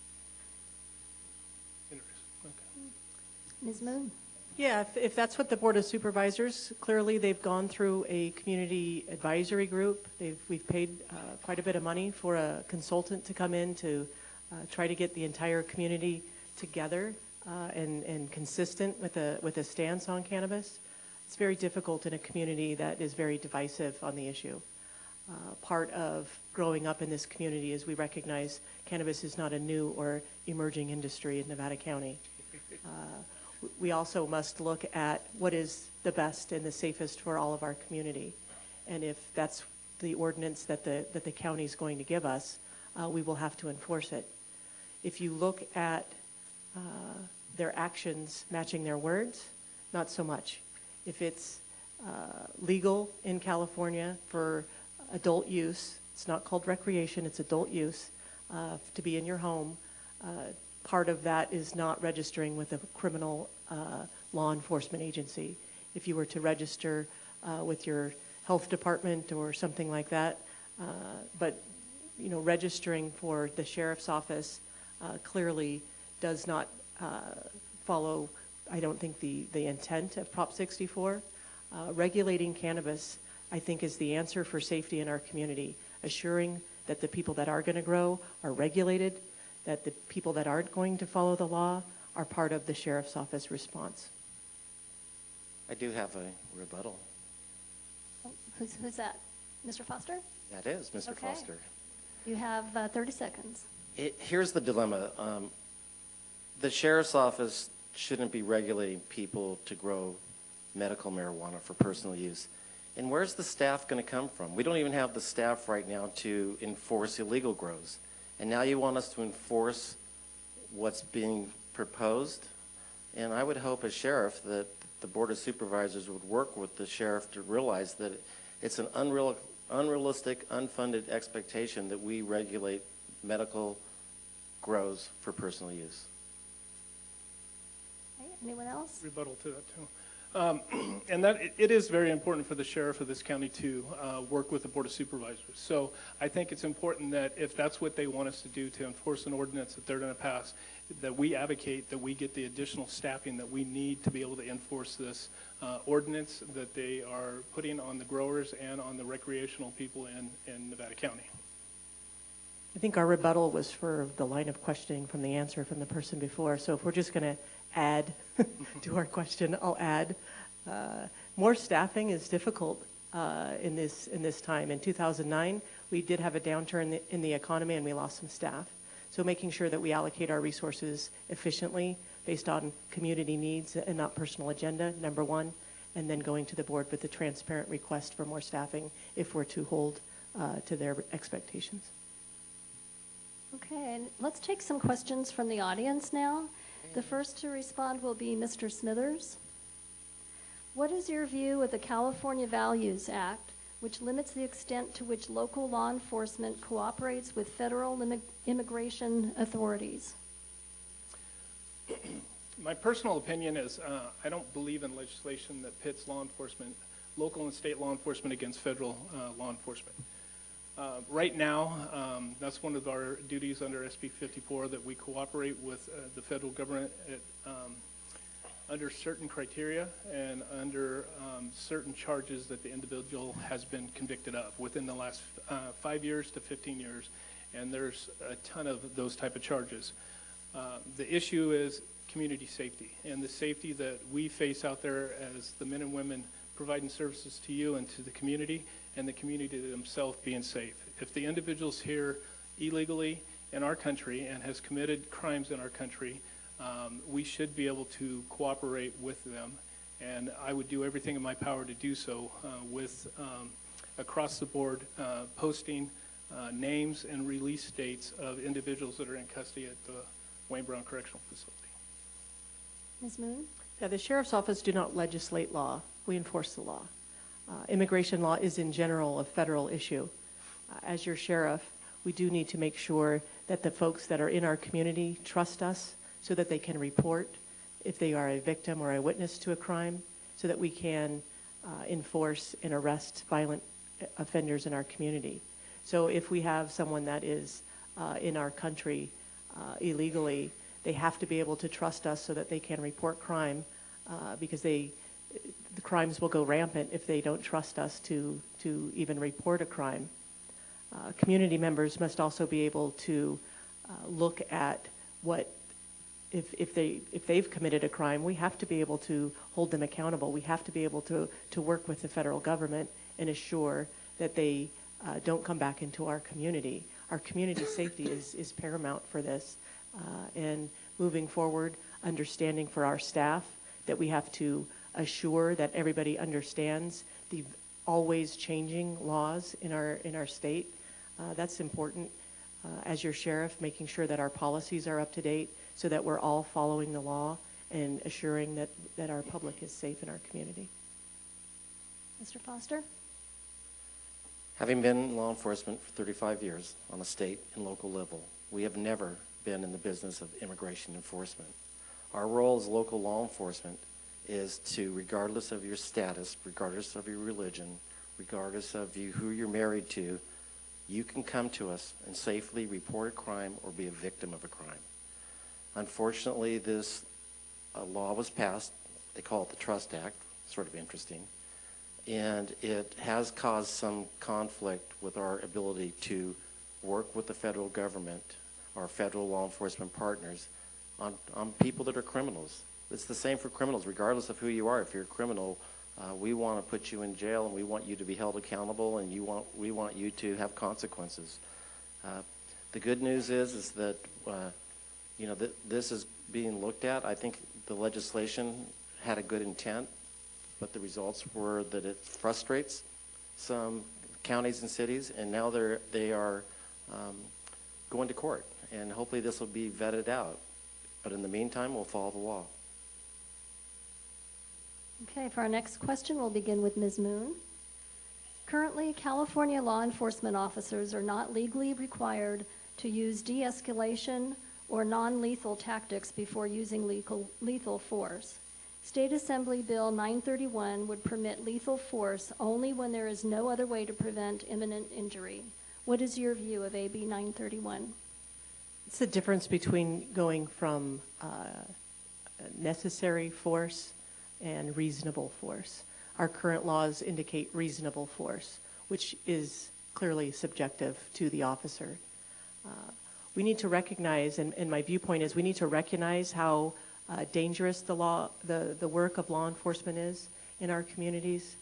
Ms. Moon? Yeah, if that's what the Board of Supervisors, clearly they've gone through a community advisory group. We've paid quite a bit of money for a consultant to come in to try to get the entire community together and consistent with a stance on cannabis. It's very difficult in a community that is very divisive on the issue. Part of growing up in this community is we recognize cannabis is not a new or emerging industry in Nevada County. We also must look at what is the best and the safest for all of our community. And if that's the ordinance that the county is going to give us, we will have to enforce it. If you look at their actions matching their words, not so much. If it's legal in California for adult use, it's not called recreation, it's adult use, to be in your home, part of that is not registering with a criminal law enforcement agency. If you were to register with your health department or something like that, but you know, registering for the sheriff's office clearly does not follow, I don't think, the intent of Prop 64. Regulating cannabis, I think, is the answer for safety in our community, assuring that the people that are going to grow are regulated, that the people that aren't going to follow the law are part of the sheriff's office response. I do have a rebuttal. Oh, who's that? Mr. Foster? That is Mr. Okay. Foster. You have 30 seconds. Here's the dilemma. The sheriff's office shouldn't be regulating people to grow medical marijuana for personal use. And where's the staff going to come from? We don't even have the staff right now to enforce illegal grows. And now you want us to enforce what's being proposed? And I would hope as sheriff that the Board of Supervisors would work with the sheriff to realize that it's an unrealistic, unfunded expectation that we regulate medical grows for personal use. Okay, anyone else? Rebuttal to that, too. And that it is very important for the sheriff of this county to work with the Board of Supervisors. So I think it's important that if that's what they want us to do to enforce an ordinance that they're going to pass, that we advocate that we get the additional staffing that we need to be able to enforce this ordinance that they are putting on the growers and on the recreational people in Nevada County. I think our rebuttal was for the line of questioning from the answer from the person before. So if we're just going to add to our question, I'll add. More staffing is difficult in this time. In 2009, we did have a downturn in the economy and we lost some staff. So making sure that we allocate our resources efficiently based on community needs and not personal agenda, number one, and then going to the board with a transparent request for more staffing if we're to hold to their expectations. Okay, and let's take some questions from the audience now. The first to respond will be Mr. Smithers. What is your view of the California Values Act, which limits the extent to which local law enforcement cooperates with federal immigration authorities? My personal opinion is I don't believe in legislation that pits law enforcement, local and state law enforcement against federal law enforcement. Right now, that's one of our duties under SB 54, that we cooperate with the federal government under certain criteria and under certain charges that the individual has been convicted of within the last 5 years to 15 years. And there's a ton of those type of charges. The issue is community safety and the safety that we face out there as the men and women providing services to you and to the community, and the community themselves being safe. If the individual's here illegally in our country and has committed crimes in our country, we should be able to cooperate with them. And I would do everything in my power to do so with across the board posting names and release dates of individuals that are in custody at the Wayne Brown Correctional Facility. Ms. Moon? Yeah, the Sheriff's Office do not legislate law. We enforce the law. Immigration law is in general a federal issue. As your sheriff, we do need to make sure that the folks that are in our community trust us so that they can report if they are a victim or a witness to a crime, so that we can enforce and arrest violent offenders in our community. So if we have someone that is in our country illegally, they have to be able to trust us so that they can report crime because the crimes will go rampant if they don't trust us to even report a crime. Community members must also be able to look at what, if they've committed a crime, we have to be able to hold them accountable. We have to be able to work with the federal government and assure that they don't come back into our community. Our community safety is paramount for this. And moving forward, understanding for our staff that we have to assure that everybody understands the always changing laws in our state. That's important. As your sheriff, making sure that our policies are up to date so that we're all following the law and assuring that our public is safe in our community. Mr. Foster? Having been in law enforcement for 35 years on a state and local level, we have never been in the business of immigration enforcement. Our role as local law enforcement is to, regardless of your status, regardless of your religion, regardless of who you're married to, you can come to us and safely report a crime or be a victim of a crime. Unfortunately, this law was passed. They call it the Trust Act, sort of interesting. And it has caused some conflict with our ability to work with the federal government, our federal law enforcement partners, on people that are criminals. It's the same for criminals, regardless of who you are. If you're a criminal, we want to put you in jail, and we want you to be held accountable, and we want you to have consequences. The good news is that this is being looked at. I think the legislation had a good intent, but the results were that it frustrates some counties and cities, and now they are going to court, and hopefully this will be vetted out. But in the meantime, we'll follow the law. Okay, for our next question, we'll begin with Ms. Moon. Currently, California law enforcement officers are not legally required to use de-escalation or non-lethal tactics before using lethal force. State Assembly Bill 931 would permit lethal force only when there is no other way to prevent imminent injury. What is your view of AB 931? It's the difference between going from necessary force and reasonable force. Our current laws indicate reasonable force, which is clearly subjective to the officer. We need to recognize, and my viewpoint is we need to recognize how dangerous the work of law enforcement is in our communities.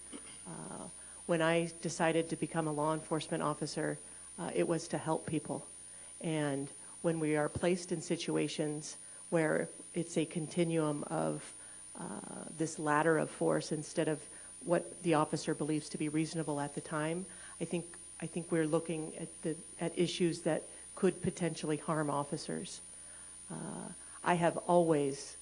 When I decided to become a law enforcement officer, it was to help people. And when we are placed in situations where it's a continuum of this ladder of force instead of what the officer believes to be reasonable at the time, I think we're looking at issues that could potentially harm officers. I have always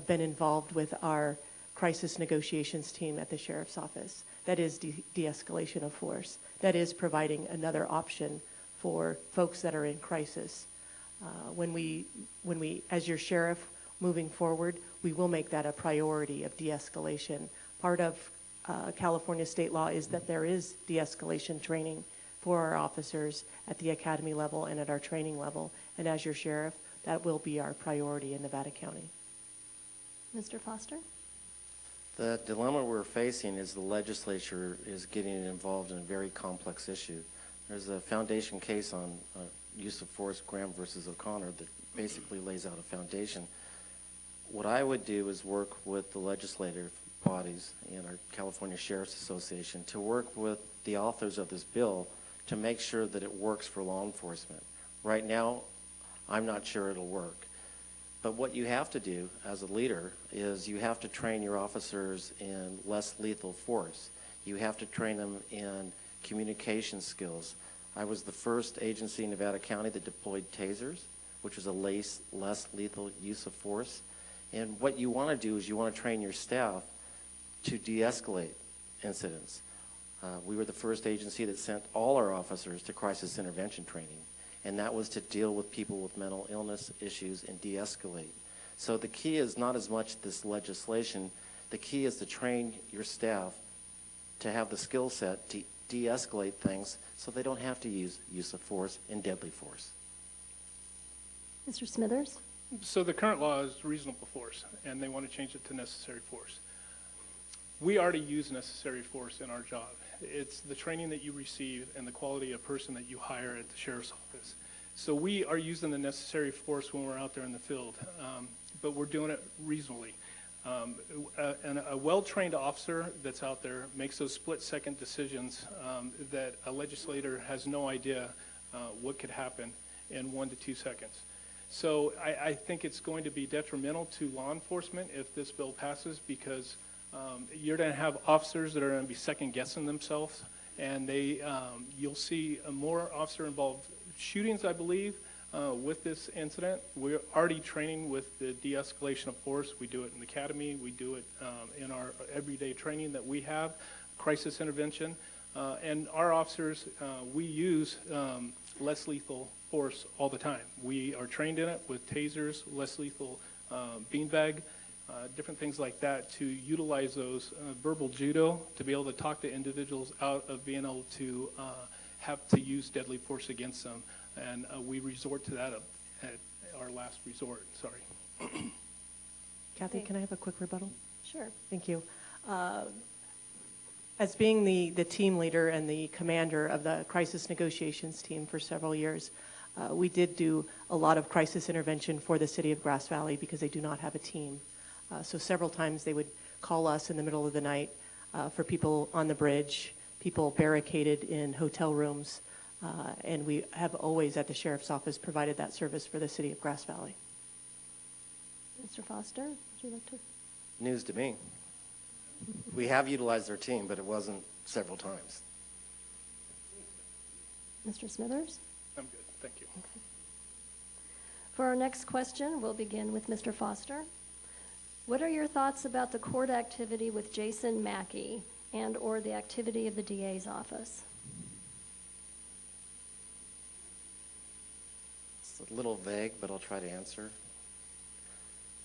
been involved with our crisis negotiations team at the Sheriff's Office. That is de-escalation of force. That is providing another option for folks that are in crisis. When we, as your sheriff, moving forward, we will make that a priority of de-escalation. Part of California state law is that there is de-escalation training for our officers at the academy level and at our training level. And as your sheriff, that will be our priority in Nevada County. Mr. Foster? The dilemma we're facing is the legislature is getting involved in a very complex issue. There's a foundation case on use of force, Graham versus O'Connor, that basically lays out a foundation. What I would do is work with the legislative bodies and our California Sheriff's Association to work with the authors of this bill to make sure that it works for law enforcement. Right now, I'm not sure it'll work. But what you have to do as a leader is you have to train your officers in less lethal force. You have to train them in communication skills. I was the first agency in Nevada County that deployed tasers, which was a less lethal use of force. And what you want to do is you want to train your staff to de-escalate incidents. We were the first agency that sent all our officers to crisis intervention training, and that was to deal with people with mental illness issues and de-escalate. So the key is not as much this legislation. The key is to train your staff to have the skill set to de-escalate things so they don't have to use of force and deadly force. Mr. Smithers? So the current law is reasonable force, and they want to change it to necessary force. We already use necessary force in our job. It's the training that you receive and the quality of person that you hire at the Sheriff's Office. So we are using the necessary force when we're out there in the field, but we're doing it reasonably. And a well-trained officer that's out there makes those split-second decisions that a legislator has no idea what could happen in 1 to 2 seconds. So I think it's going to be detrimental to law enforcement if this bill passes, because you're going to have officers that are going to be second-guessing themselves, and you'll see more officer-involved shootings, I believe, with this incident. We're already training with the de-escalation of force. We do it in the academy. We do it in our everyday training that we have, crisis intervention. And our officers, we use less lethal force all the time. We are trained in it with tasers, less lethal beanbag, different things like that to utilize those verbal judo to be able to talk to individuals out of being able to have to use deadly force against them. And we resort to that at our last resort. Sorry. Kathy, can I have a quick rebuttal? Sure. Thank you. As being the team leader and the commander of the crisis negotiations team for several years, we did do a lot of crisis intervention for the city of Grass Valley because they do not have a team. So several times they would call us in the middle of the night for people on the bridge, people barricaded in hotel rooms, and we have always at the Sheriff's Office provided that service for the city of Grass Valley. Mr. Foster, would you like to? News to me. We have utilized our team, but it wasn't several times. Mr. Smithers? I'm good. Thank you. Okay. For our next question, we'll begin with Mr. Foster. What are your thoughts about the court activity with Jason Mackey and or the activity of the DA's office? It's a little vague, but I'll try to answer.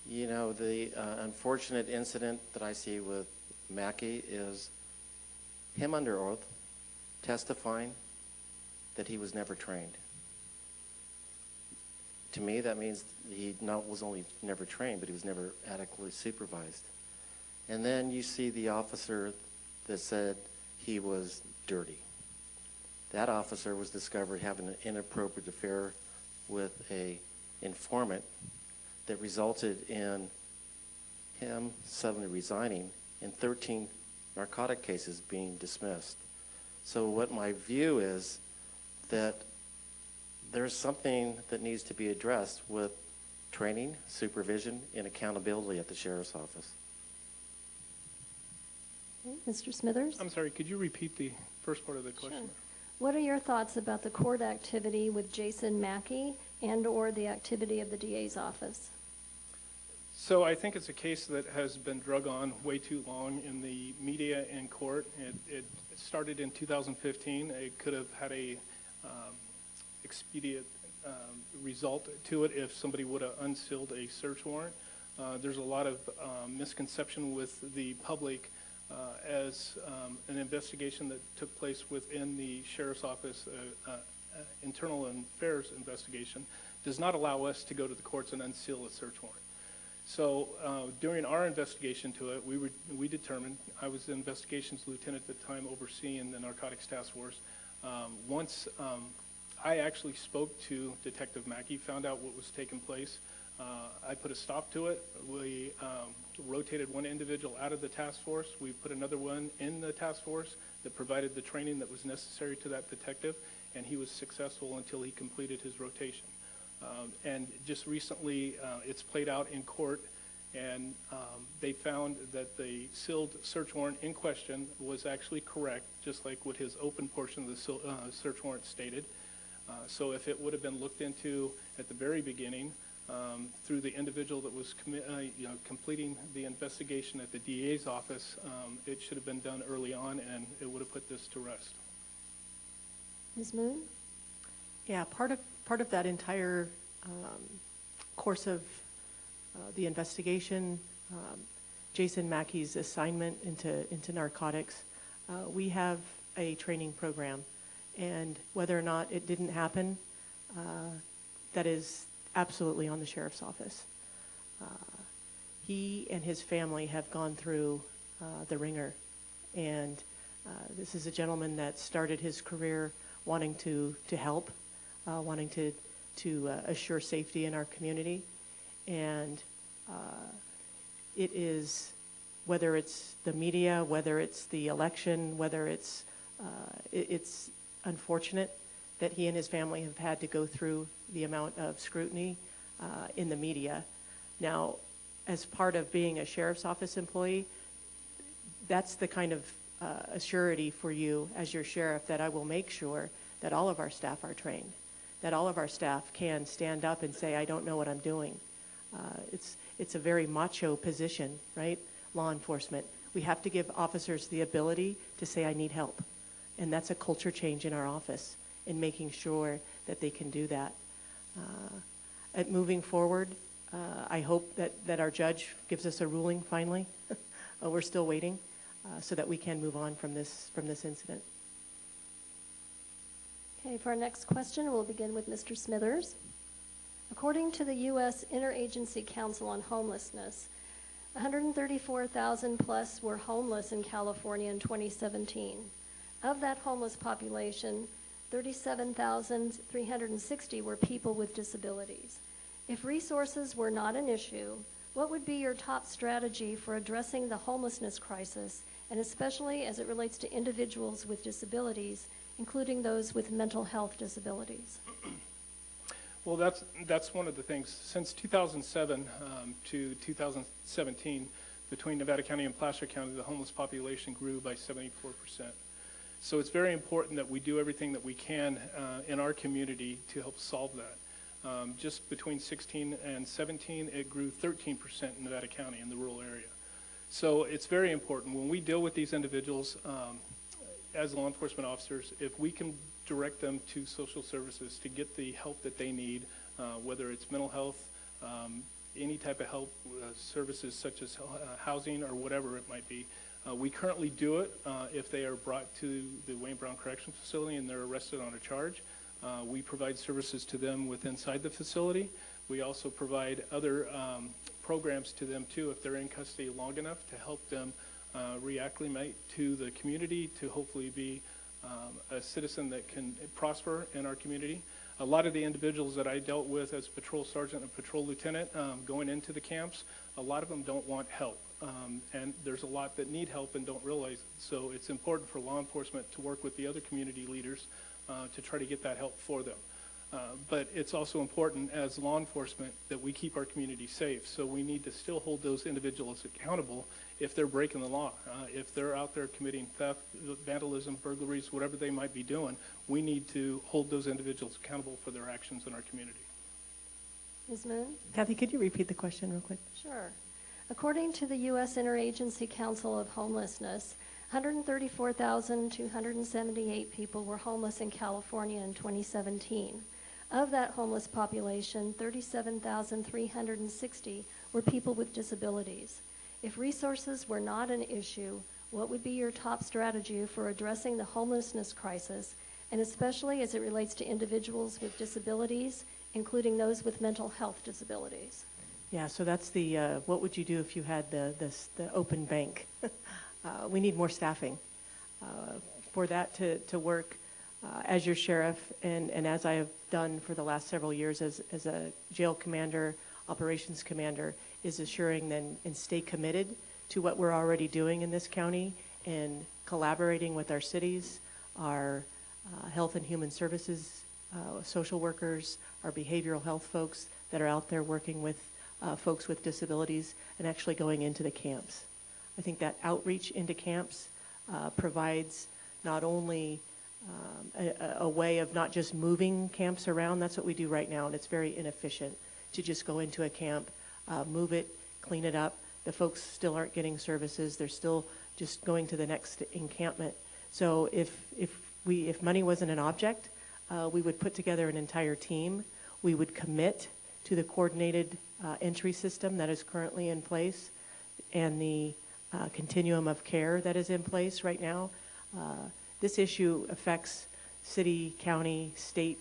You know, the unfortunate incident that I see with Mackey is him under oath testifying that he was never trained. To me, that means he not was only never trained, but he was never adequately supervised. And then you see the officer that said he was dirty. That officer was discovered having an inappropriate affair with a informant that resulted in him suddenly resigning and 13 narcotic cases being dismissed. So what my view is that there's something that needs to be addressed with training, supervision, and accountability at the sheriff's office. Okay, Mr. Smithers? I'm sorry, could you repeat the first part of the question? Sure. What are your thoughts about the court activity with Jason Mackey and/or the activity of the DA's office? So I think it's a case that has been drug on way too long in the media and court. It started in 2015. It could have had a expedient result to it if somebody would have unsealed a search warrant. There's a lot of misconception with the public as an investigation that took place within the sheriff's office, internal affairs investigation, does not allow us to go to the courts and unseal a search warrant. So during our investigation to it, we determined, I was the investigations lieutenant at the time overseeing the narcotics task force. Once I actually spoke to Detective Mackey, found out what was taking place. I put a stop to it. We rotated one individual out of the task force. We put another one in the task force that provided the training that was necessary to that detective, and he was successful until he completed his rotation. And just recently, it's played out in court, and they found that the sealed search warrant in question was actually correct, just like what his open portion of the search warrant stated. So if it would have been looked into at the very beginning through the individual that was completing the investigation at the DA's office, it should have been done early on, and it would have put this to rest. Ms. Moon? Yeah, part of that entire course of the investigation, Jason Mackey's assignment into narcotics, we have a training program, and whether or not it didn't happen, that is absolutely on the sheriff's office. He and his family have gone through the ringer, and this is a gentleman that started his career wanting to help, wanting to assure safety in our community, and it is, whether it's the media, whether it's the election, whether it's unfortunate that he and his family have had to go through the amount of scrutiny in the media. Now, as part of being a sheriff's office employee, that's the kind of a surety for you as your sheriff, that I will make sure that all of our staff are trained, that all of our staff can stand up and say, I don't know what I'm doing. It's a very macho position, right? Law enforcement. We have to give officers the ability to say, I need help. And that's a culture change in our office, in making sure that they can do that. At moving forward, I hope that our judge gives us a ruling finally. We're still waiting, so that we can move on from this incident. Okay, for our next question, we'll begin with Mr. Smithers. According to the U.S. Interagency Council on Homelessness, 134,000 plus were homeless in California in 2017. Of that homeless population, 37,360 were people with disabilities. If resources were not an issue, what would be your top strategy for addressing the homelessness crisis, and especially as it relates to individuals with disabilities, including those with mental health disabilities? Well, that's one of the things. Since 2007 to 2017, between Nevada County and Placer County, the homeless population grew by 74%. So it's very important that we do everything that we can in our community to help solve that. Just between 16 and 17, it grew 13% in Nevada County in the rural area. So it's very important when we deal with these individuals as law enforcement officers, if we can direct them to social services to get the help that they need, whether it's mental health, any type of help, services such as housing or whatever it might be. We currently do it if they are brought to the Wayne Brown Correctional Facility and they're arrested on a charge. We provide services to them inside the facility. We also provide other programs to them too if they're in custody long enough to help them reacclimate to the community, to hopefully be a citizen that can prosper in our community. A lot of the individuals that I dealt with as patrol sergeant and patrol lieutenant going into the camps, a lot of them don't want help. And there's a lot that need help and don't realize it. So it's important for law enforcement to work with the other community leaders to try to get that help for them. But it's also important as law enforcement that we keep our community safe. So we need to still hold those individuals accountable if they're breaking the law. If they're out there committing theft, vandalism, burglaries, whatever they might be doing, we need to hold those individuals accountable for their actions in our community. Ms. Moon? Kathy, could you repeat the question real quick? Sure. According to the U.S. Interagency Council of Homelessness, 134,278 people were homeless in California in 2017. Of that homeless population, 37,360 were people with disabilities. If resources were not an issue, what would be your top strategy for addressing the homelessness crisis, and especially as it relates to individuals with disabilities, including those with mental health disabilities? Yeah, so that's the, what would you do if you had the open bank? We need more staffing for that to work. As your sheriff and as I have done for the last several years as a jail commander, operations commander, is assuring them and stay committed to what we're already doing in this county and collaborating with our cities, our health and human services, social workers, our behavioral health folks that are out there working with folks with disabilities and actually going into the camps. I think that outreach into camps provides not only a way of not just moving camps around. That's what we do right now, and it's very inefficient to just go into a camp, move it, clean it up. The folks still aren't getting services. They're still just going to the next encampment. So if money wasn't an object, we would put together an entire team. We would commit to the coordinated entry system that is currently in place and the continuum of care that is in place right now. This issue affects city, county, state.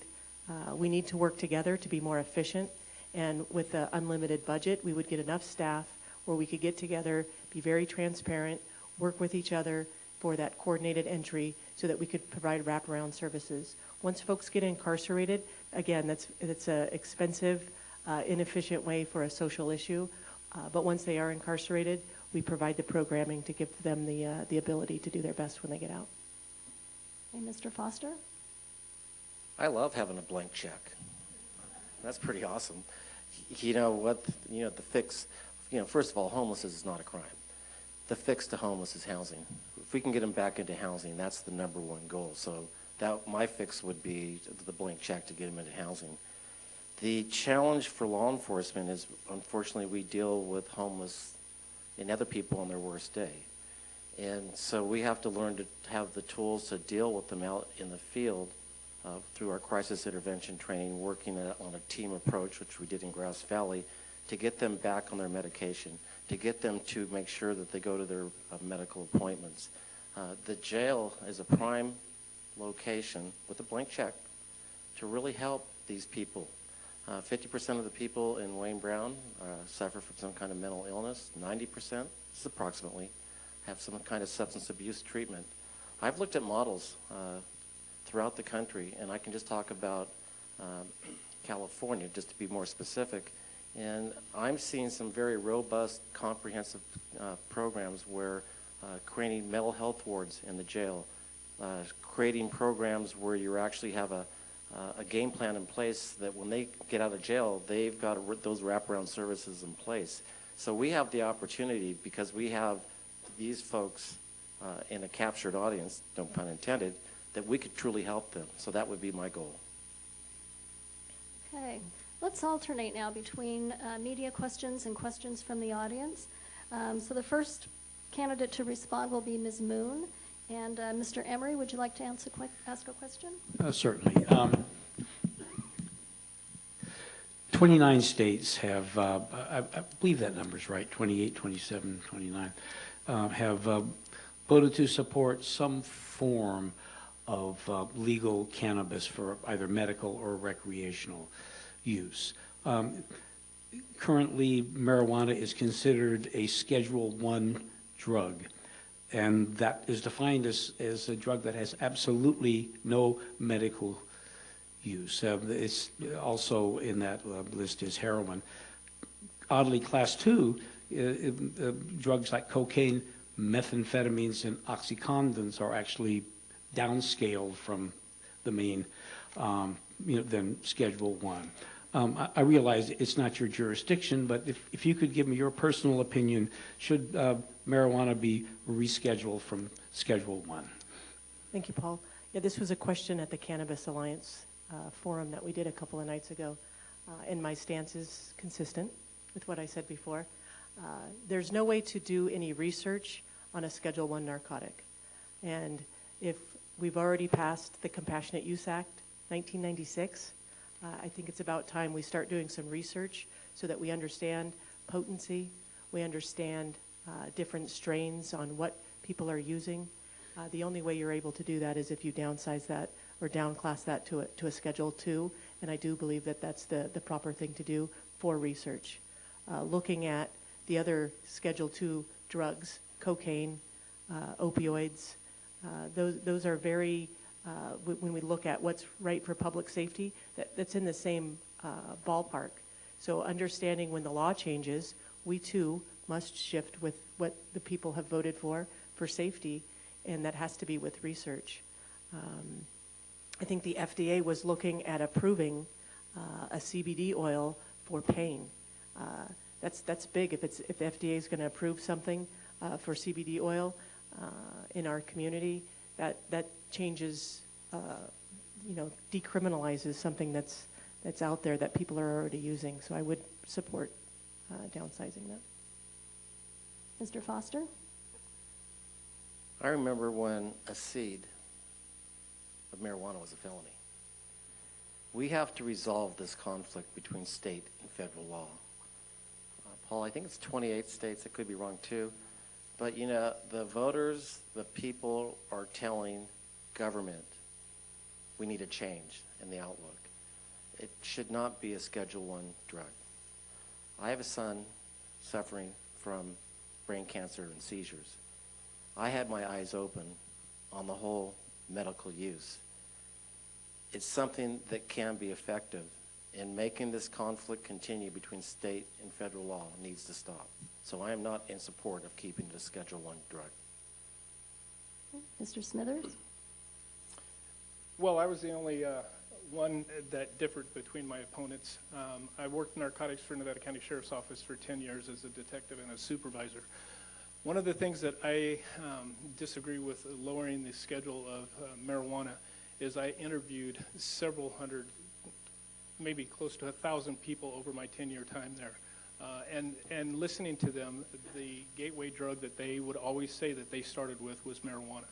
We need to work together to be more efficient. And with an unlimited budget, we would get enough staff where we could get together, be very transparent, work with each other for that coordinated entry so that we could provide wraparound services. Once folks get incarcerated, again, it's an expensive, inefficient way for a social issue. But once they are incarcerated, we provide the programming to give them the ability to do their best when they get out. Hey, Mr. Foster? I love having a blank check. That's pretty awesome. You know what? You know, the fix, first of all, homelessness is not a crime. The fix to homeless is housing. If we can get them back into housing, that's the number one goal. So my fix would be the blank check to get them into housing. The challenge for law enforcement is, unfortunately, we deal with homeless and other people on their worst day. And so we have to learn to have the tools to deal with them out in the field through our crisis intervention training, working on a team approach, which we did in Grass Valley, to get them back on their medication, to get them to make sure that they go to their medical appointments. The jail is a prime location with a blank check to really help these people. 50% of the people in Wayne Brown suffer from some kind of mental illness. 90%, this is approximately, have some kind of substance abuse treatment. I've looked at models throughout the country, and I can just talk about California, just to be more specific. And I'm seeing some very robust, comprehensive programs where creating mental health wards in the jail, creating programs where you actually have a game plan in place that when they get out of jail, they've got those wraparound services in place. So we have the opportunity, because we have these folks in a captured audience, no pun intended, that we could truly help them. So that would be my goal. Okay. Let's alternate now between media questions and questions from the audience. So the first candidate to respond will be Ms. Moon. And Mr. Emery, would you like to ask a question? Certainly. 29 states have, I believe that number's right, 28, 27, 29, have voted to support some form of legal cannabis for either medical or recreational use. Currently, marijuana is considered a Schedule I drug, and that is defined as a drug that has absolutely no medical use. It's also in that list is heroin. Oddly, Class II, drugs like cocaine, methamphetamines, and oxycodons are actually downscaled from the main, than Schedule I. I realize it's not your jurisdiction, but if you could give me your personal opinion, should marijuana be rescheduled from Schedule I? Thank you, Paul. Yeah, this was a question at the Cannabis Alliance forum that we did a couple of nights ago, and my stance is consistent with what I said before. There's no way to do any research on a Schedule I narcotic. And if we've already passed the Compassionate Use Act, 1996, I think it's about time we start doing some research so that we understand potency, we understand different strains on what people are using. The only way you're able to do that is if you downsize that or downclass that to a Schedule II, and I do believe that that's the proper thing to do for research. Looking at the other Schedule II drugs, cocaine, opioids, those are very, when we look at what's right for public safety, that's in the same ballpark. So understanding when the law changes, we too must shift with what the people have voted for safety, and that has to be with research. I think the FDA was looking at approving a CBD oil for pain. That's big. If the FDA is going to approve something for CBD oil in our community, that changes, decriminalizes something that's out there that people are already using. So I would support downsizing that. Mr. Foster? I remember when a seed of marijuana was a felony. We have to resolve this conflict between state and federal law. Paul, I think it's 28 states. I could be wrong too. But, the voters, the people are telling government we need a change in the outlook. It should not be a Schedule I drug. I have a son suffering from brain cancer and seizures. I had my eyes open on the whole medical use. It's something that can be effective, and making this conflict continue between state and federal law needs to stop. So I am not in support of keeping it a Schedule I drug. Mr. Smithers? Well, I was the only one that differed between my opponents. I worked narcotics for Nevada County Sheriff's Office for 10 years as a detective and a supervisor. One of the things that I disagree with lowering the schedule of marijuana is I interviewed several hundred, maybe close to 1,000 people over my 10-year time there. And listening to them, the gateway drug that they would always say that they started with was marijuana.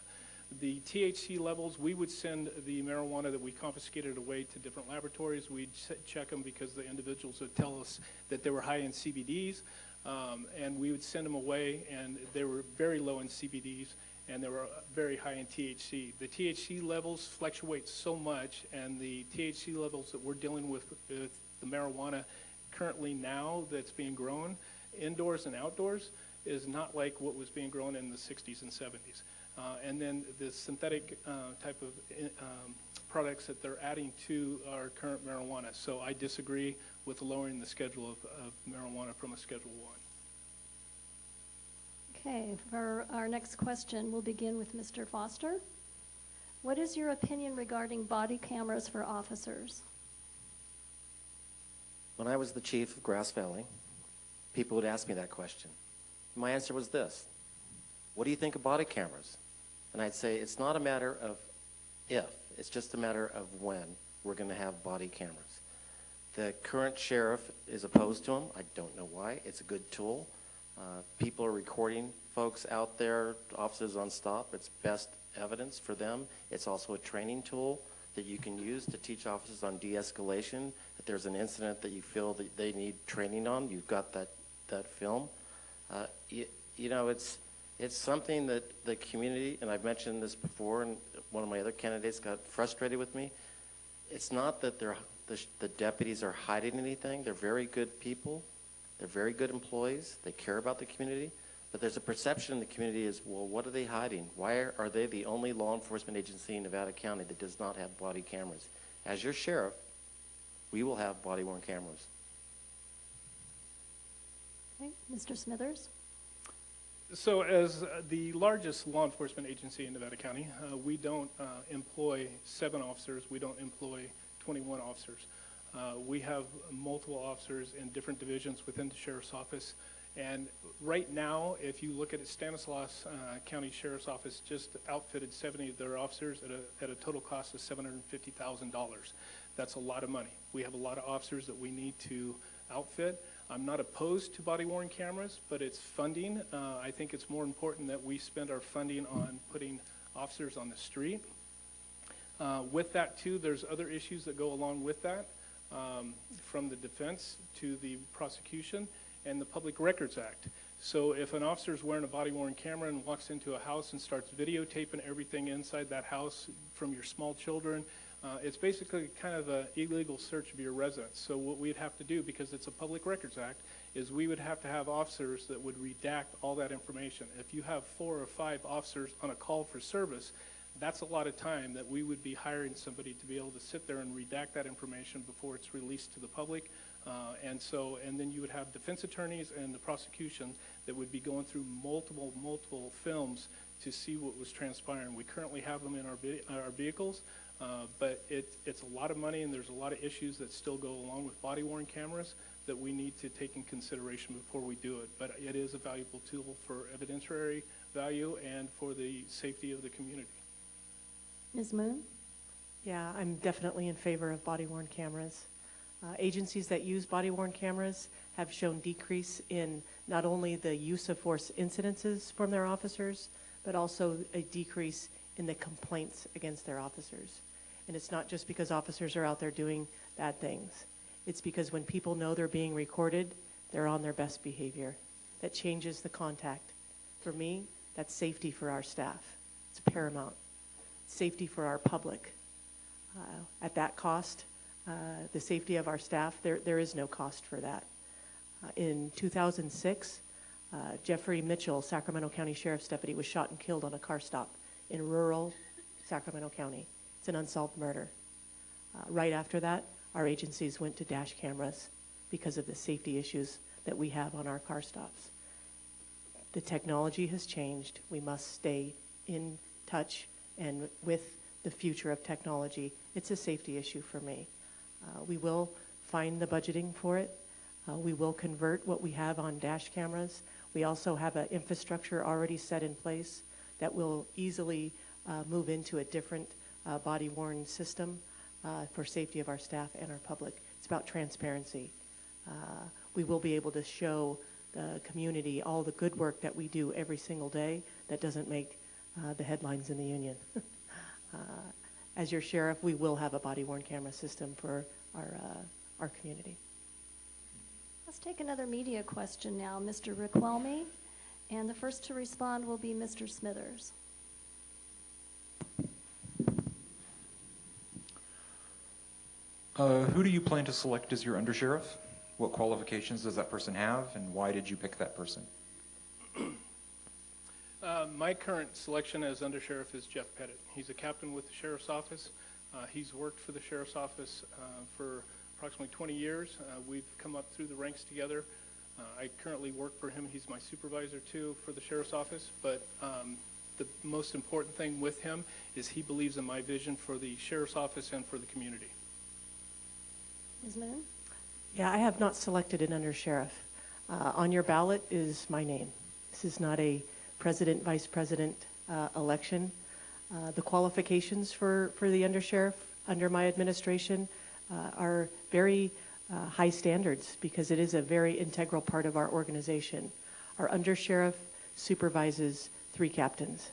The THC levels, we would send the marijuana that we confiscated away to different laboratories. We'd check them because the individuals would tell us that they were high in CBDs, and we would send them away, and they were very low in CBDs, and they were very high in THC. The THC levels fluctuate so much, and the THC levels that we're dealing with the marijuana currently now that's being grown indoors and outdoors is not like what was being grown in the 60s and 70s. And then the synthetic type of products that they're adding to our current marijuana. So I disagree with lowering the schedule of marijuana from a Schedule I. Okay, for our next question, we'll begin with Mr. Foster. What is your opinion regarding body cameras for officers? When I was the chief of Grass Valley, people would ask me that question. My answer was this: what do you think of body cameras? And I'd say it's not a matter of if, it's just a matter of when we're going to have body cameras. The current sheriff is opposed to them. I don't know why. It's a good tool. People are recording folks out there, officers on stop. It's best evidence for them. It's also a training tool that you can use to teach officers on de-escalation. If there's an incident that you feel that they need training on, you've got that film. You know, it's something that the community, and I've mentioned this before, and one of my other candidates got frustrated with me. It's not that the deputies are hiding anything. They're very good people. They're very good employees. They care about the community. But there's a perception in the community is, well, what are they hiding? Why are they the only law enforcement agency in Nevada County that does not have body cameras? As your sheriff, we will have body-worn cameras. Okay, Mr. Smithers? So as the largest law enforcement agency in Nevada County, we don't employ 7 officers. We don't employ 21 officers. We have multiple officers in different divisions within the sheriff's office. And right now, if you look at it, Stanislaus County Sheriff's Office just outfitted 70 of their officers at a total cost of $750,000. That's a lot of money. We have a lot of officers that we need to outfit. I'm not opposed to body-worn cameras, but it's funding. I think it's more important that we spend our funding on putting officers on the street. With that, too, there's other issues that go along with that, from the defense to the prosecution and the Public Records Act. So if an officer is wearing a body-worn camera and walks into a house and starts videotaping everything inside that house from your small children, it's basically kind of an illegal search of your residence. So what we'd have to do, because it's a Public Records Act, is we would have to have officers that would redact all that information. If you have 4 or 5 officers on a call for service, that's a lot of time that we would be hiring somebody to be able to sit there and redact that information before it's released to the public. And then you would have defense attorneys and the prosecution that would be going through multiple films to see what was transpiring. We currently have them in our vehicles, but it's a lot of money, and there's a lot of issues that still go along with body-worn cameras that we need to take in consideration before we do it. But it is a valuable tool for evidentiary value and for the safety of the community. Ms. Moon? Yeah, I'm definitely in favor of body-worn cameras. Agencies that use body-worn cameras have shown decrease in not only the use of force incidences from their officers, but also a decrease in the complaints against their officers. And it's not just because officers are out there doing bad things. It's because when people know they're being recorded, they're on their best behavior. That changes the contact. For me, that's safety for our staff. It's paramount. Safety for our public. At that cost, the safety of our staff, there is no cost for that. In 2006, Jeffrey Mitchell, Sacramento County Sheriff's Deputy, was shot and killed on a car stop in rural Sacramento County. It's an unsolved murder. Right after that, our agencies went to dash cameras because of the safety issues that we have on our car stops. The technology has changed. We must stay in touch and with the future of technology. It's a safety issue for me. We will find the budgeting for it. We will convert what we have on dash cameras. We also have an infrastructure already set in place that will easily move into a different body-worn system for safety of our staff and our public. It's about transparency. We will be able to show the community all the good work that we do every single day that doesn't make the headlines in the Union. As your sheriff, we will have a body-worn camera system for our community. Let's take another media question now. Mr. Riquelme, and the first to respond will be Mr. Smithers. Who do you plan to select as your undersheriff? What qualifications does that person have, and why did you pick that person? My current selection as undersheriff is Jeff Pettit. He's a captain with the Sheriff's Office. He's worked for the Sheriff's Office for approximately 20 years. We've come up through the ranks together. I currently work for him. He's my supervisor, too, for the Sheriff's Office. But the most important thing with him is he believes in my vision for the Sheriff's Office and for the community. Ms. Moon? Yeah, I have not selected an undersheriff. On your ballot is my name. This is not a president, vice president election. The qualifications for the undersheriff under my administration are very high standards because it is a very integral part of our organization. Our undersheriff supervises 3 captains.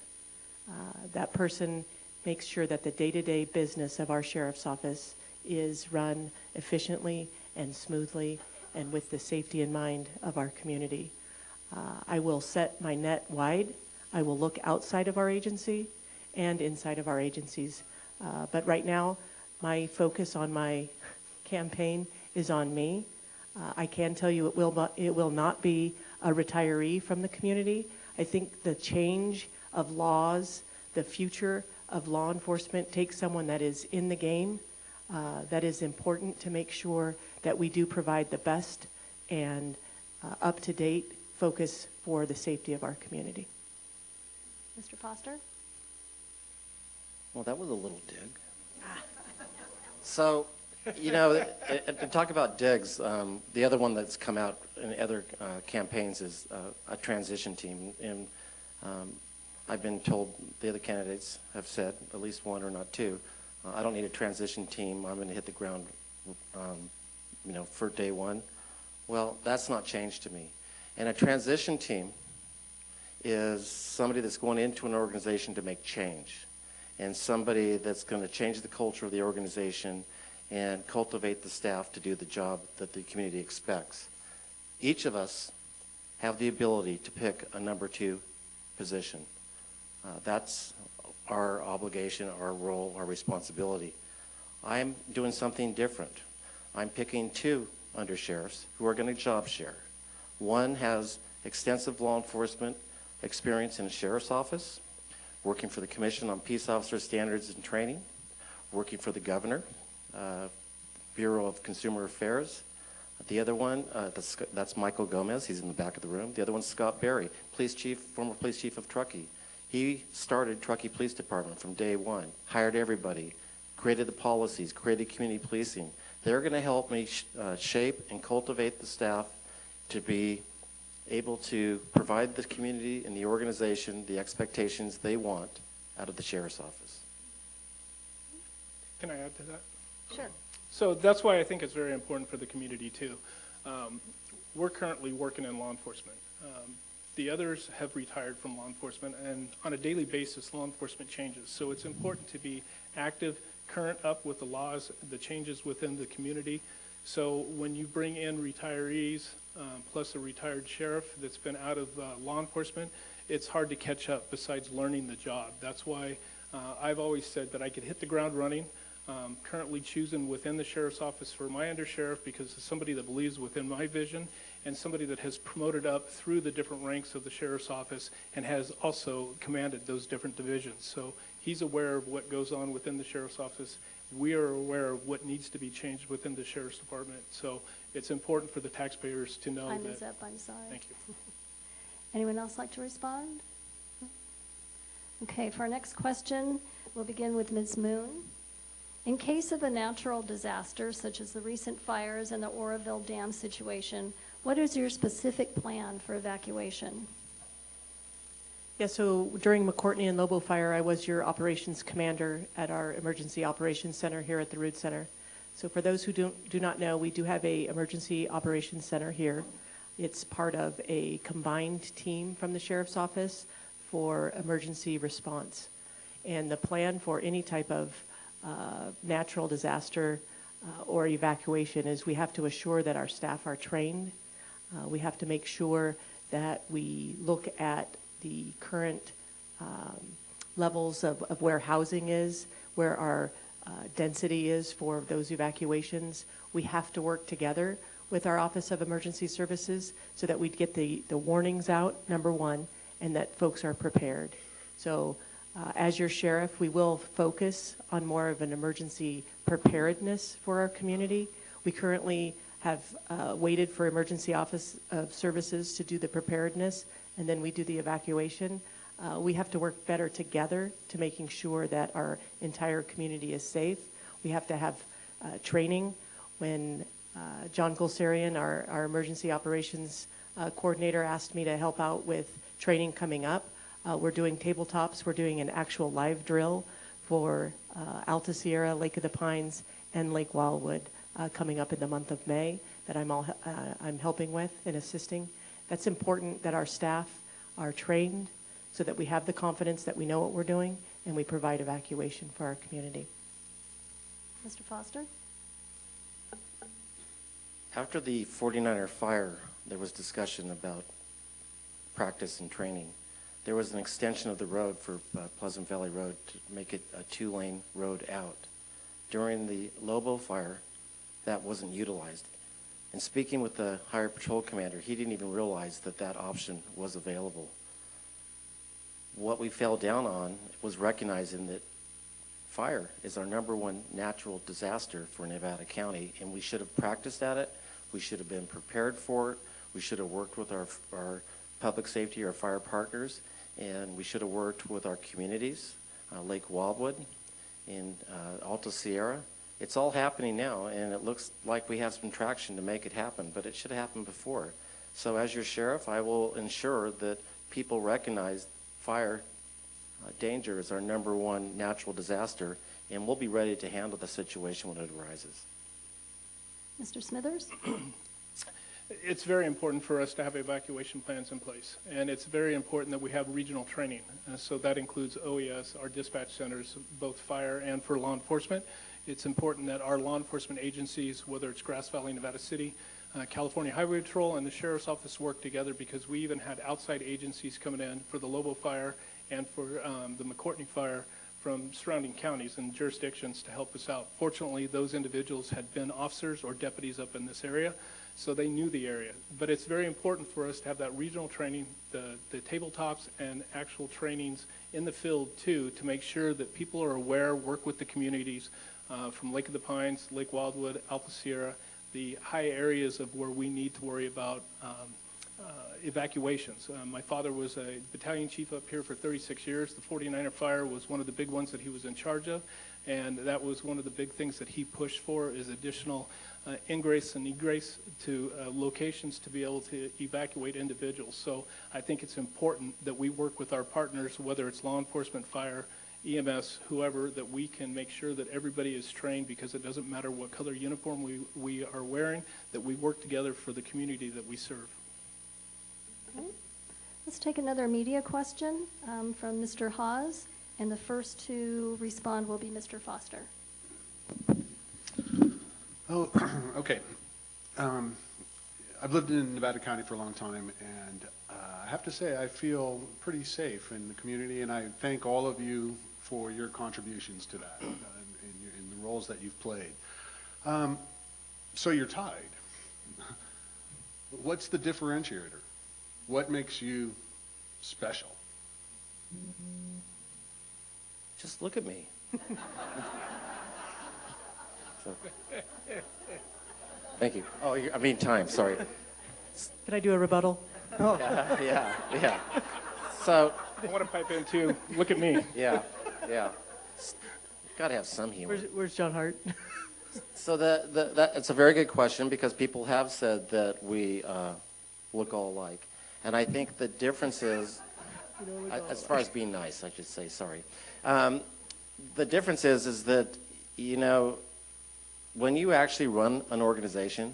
That person makes sure that the day-to-day business of our sheriff's office is run efficiently and smoothly and with the safety in mind of our community. I will set my net wide. I will look outside of our agency and inside of our agencies. But right now, my focus on my campaign is on me. I can tell you it will not be a retiree from the community. I think the change of laws, the future of law enforcement takes someone that is in the game, that is important to make sure that we do provide the best and up-to-date focus for the safety of our community. Mr. Foster? Well, that was a little dig. So, you know, to talk about digs, the other one that's come out in other campaigns is a transition team. And I've been told, the other candidates have said, at least one or not two, I don't need a transition team. I'm going to hit the ground, you know, for day one. Well, that's not changed to me. And a transition team is somebody that's going into an organization to make change, and somebody that's going to change the culture of the organization and cultivate the staff to do the job that the community expects. Each of us have the ability to pick a number 2 position. That's our obligation, our role, our responsibility. I'm doing something different. I'm picking 2 undersheriffs who are going to job share. One has extensive law enforcement experience in a sheriff's office, working for the Commission on Peace Officer Standards and Training, working for the governor, Bureau of Consumer Affairs. The other one, that's Michael Gomez. He's in the back of the room. The other one's Scott Berry, police chief, former police chief of Truckee. He started Truckee Police Department from day one, hired everybody, created the policies, created community policing. They're going to help me shape and cultivate the staff to be able to provide the community and the organization the expectations they want out of the sheriff's office. Can I add to that? Sure. So that's why I think it's very important for the community too. We're currently working in law enforcement. The others have retired from law enforcement, and on a daily basis, law enforcement changes. So it's important to be active, current up with the laws, the changes within the community. So when you bring in retirees, plus a retired sheriff that's been out of law enforcement, it's hard to catch up besides learning the job. That's why I've always said that I could hit the ground running. Currently choosing within the sheriff's office for my undersheriff because it's somebody that believes within my vision and somebody that has promoted up through the different ranks of the sheriff's office and has also commanded those different divisions. So he's aware of what goes on within the sheriff's office. We are aware of what needs to be changed within the sheriff's department. So it's important for the taxpayers to know Time that. is up, I'm sorry. Thank you. Anyone else like to respond? Okay, for our next question, we'll begin with Ms. Moon. In case of a natural disaster, such as the recent fires and the Oroville Dam situation, what is your specific plan for evacuation? Yeah, so during McCourtney and Lobo Fire, I was your operations commander at our Emergency Operations Center here at the Rood Center. So for those who do not know, we do have a Emergency Operations Center here. It's part of a combined team from the Sheriff's Office for emergency response. And the plan for any type of natural disaster or evacuation is we have to assure that our staff are trained. We have to make sure that we look at the current levels of where housing is, where our density is for those evacuations. We have to work together with our Office of Emergency Services so that we get the warnings out, number one, and that folks are prepared. So as your sheriff, we will focus on more of an emergency preparedness for our community. We currently have waited for Emergency Office of Services to do the preparedness, and then we do the evacuation. We have to work better together to making sure that our entire community is safe. We have to have training. When John Golsarian, our emergency operations coordinator, asked me to help out with training coming up, we're doing tabletops. We're doing an actual live drill for Alta Sierra, Lake of the Pines, and Lake Wildwood coming up in the month of May that I'm helping with and assisting. That's important that our staff are trained so that we have the confidence that we know what we're doing and we provide evacuation for our community. Mr. Foster? After the 49er fire, there was discussion about practice and training. There was an extension of the road for Pleasant Valley Road to make it a 2-lane road out. During the Lobo fire, that wasn't utilized. And speaking with the Highway Patrol Commander, he didn't even realize that that option was available. What we fell down on was recognizing that fire is our #1 natural disaster for Nevada County, and we should have practiced at it. We should have been prepared for it. We should have worked with our public safety, our fire partners, and we should have worked with our communities, Lake Wildwood and Alta Sierra. It's all happening now, and it looks like we have some traction to make it happen, but it should have happened before. So as your sheriff, I will ensure that people recognize fire danger is our #1 natural disaster, and we'll be ready to handle the situation when it arises. Mr. Smithers? It's very important for us to have evacuation plans in place, and it's very important that we have regional training. So that includes OES, our dispatch centers, both fire and for law enforcement. It's important that our law enforcement agencies, whether it's Grass Valley, Nevada City, California Highway Patrol, and the Sheriff's Office work together, because we even had outside agencies coming in for the Lobo fire and for the McCourtney fire from surrounding counties and jurisdictions to help us out. Fortunately, those individuals had been officers or deputies up in this area, so they knew the area. But it's very important for us to have that regional training, the tabletops and actual trainings in the field too, to make sure that people are aware, work with the communities from Lake of the Pines, Lake Wildwood, Alta Sierra, the high areas of where we need to worry about evacuations. My father was a battalion chief up here for 36 years. The 49er fire was one of the big ones that he was in charge of, and that was one of the big things that he pushed for, is additional ingress and egress to locations to be able to evacuate individuals. So I think it's important that we work with our partners, whether it's law enforcement, fire, EMS, whoever, that we can make sure that everybody is trained, because it doesn't matter what color uniform we are wearing, that we work together for the community that we serve. Okay. Let's take another media question from Mr. Hawes, and the first to respond will be Mr. Foster. Oh, okay. I've lived in Nevada County for a long time, and I have to say I feel pretty safe in the community, and I thank all of you for your contributions to that in the roles that you've played. So you're tied. What's the differentiator? What makes you special? Just look at me. So, thank you. Oh, I mean time, sorry. Can I do a rebuttal? Oh. Yeah. So. I want to pipe in too. Look at me. Yeah. Got to have some humor. Where's John Hart? So it's a very good question, because people have said that we look all alike. And I think the difference is, as far as being nice, I should say, sorry. The difference is that, when you actually run an organization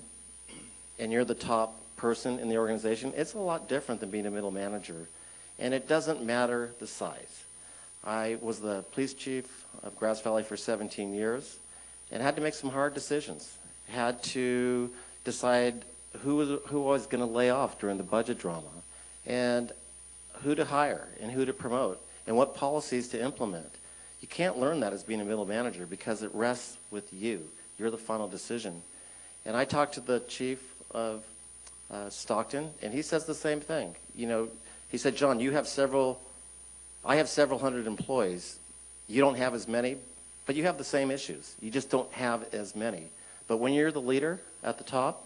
and you're the top person in the organization, it's a lot different than being a middle manager. And it doesn't matter the size. I was the police chief of Grass Valley for 17 years and had to make some hard decisions. Had to decide who I was going to lay off during the budget drama, and who to hire and who to promote, and what policies to implement. You can't learn that as being a middle manager, because it rests with you. You're the final decision. And I talked to the chief of Stockton, and he says the same thing. He said, John, I have several hundred employees. You don't have as many, but you have the same issues. You just don't have as many. But when you're the leader at the top,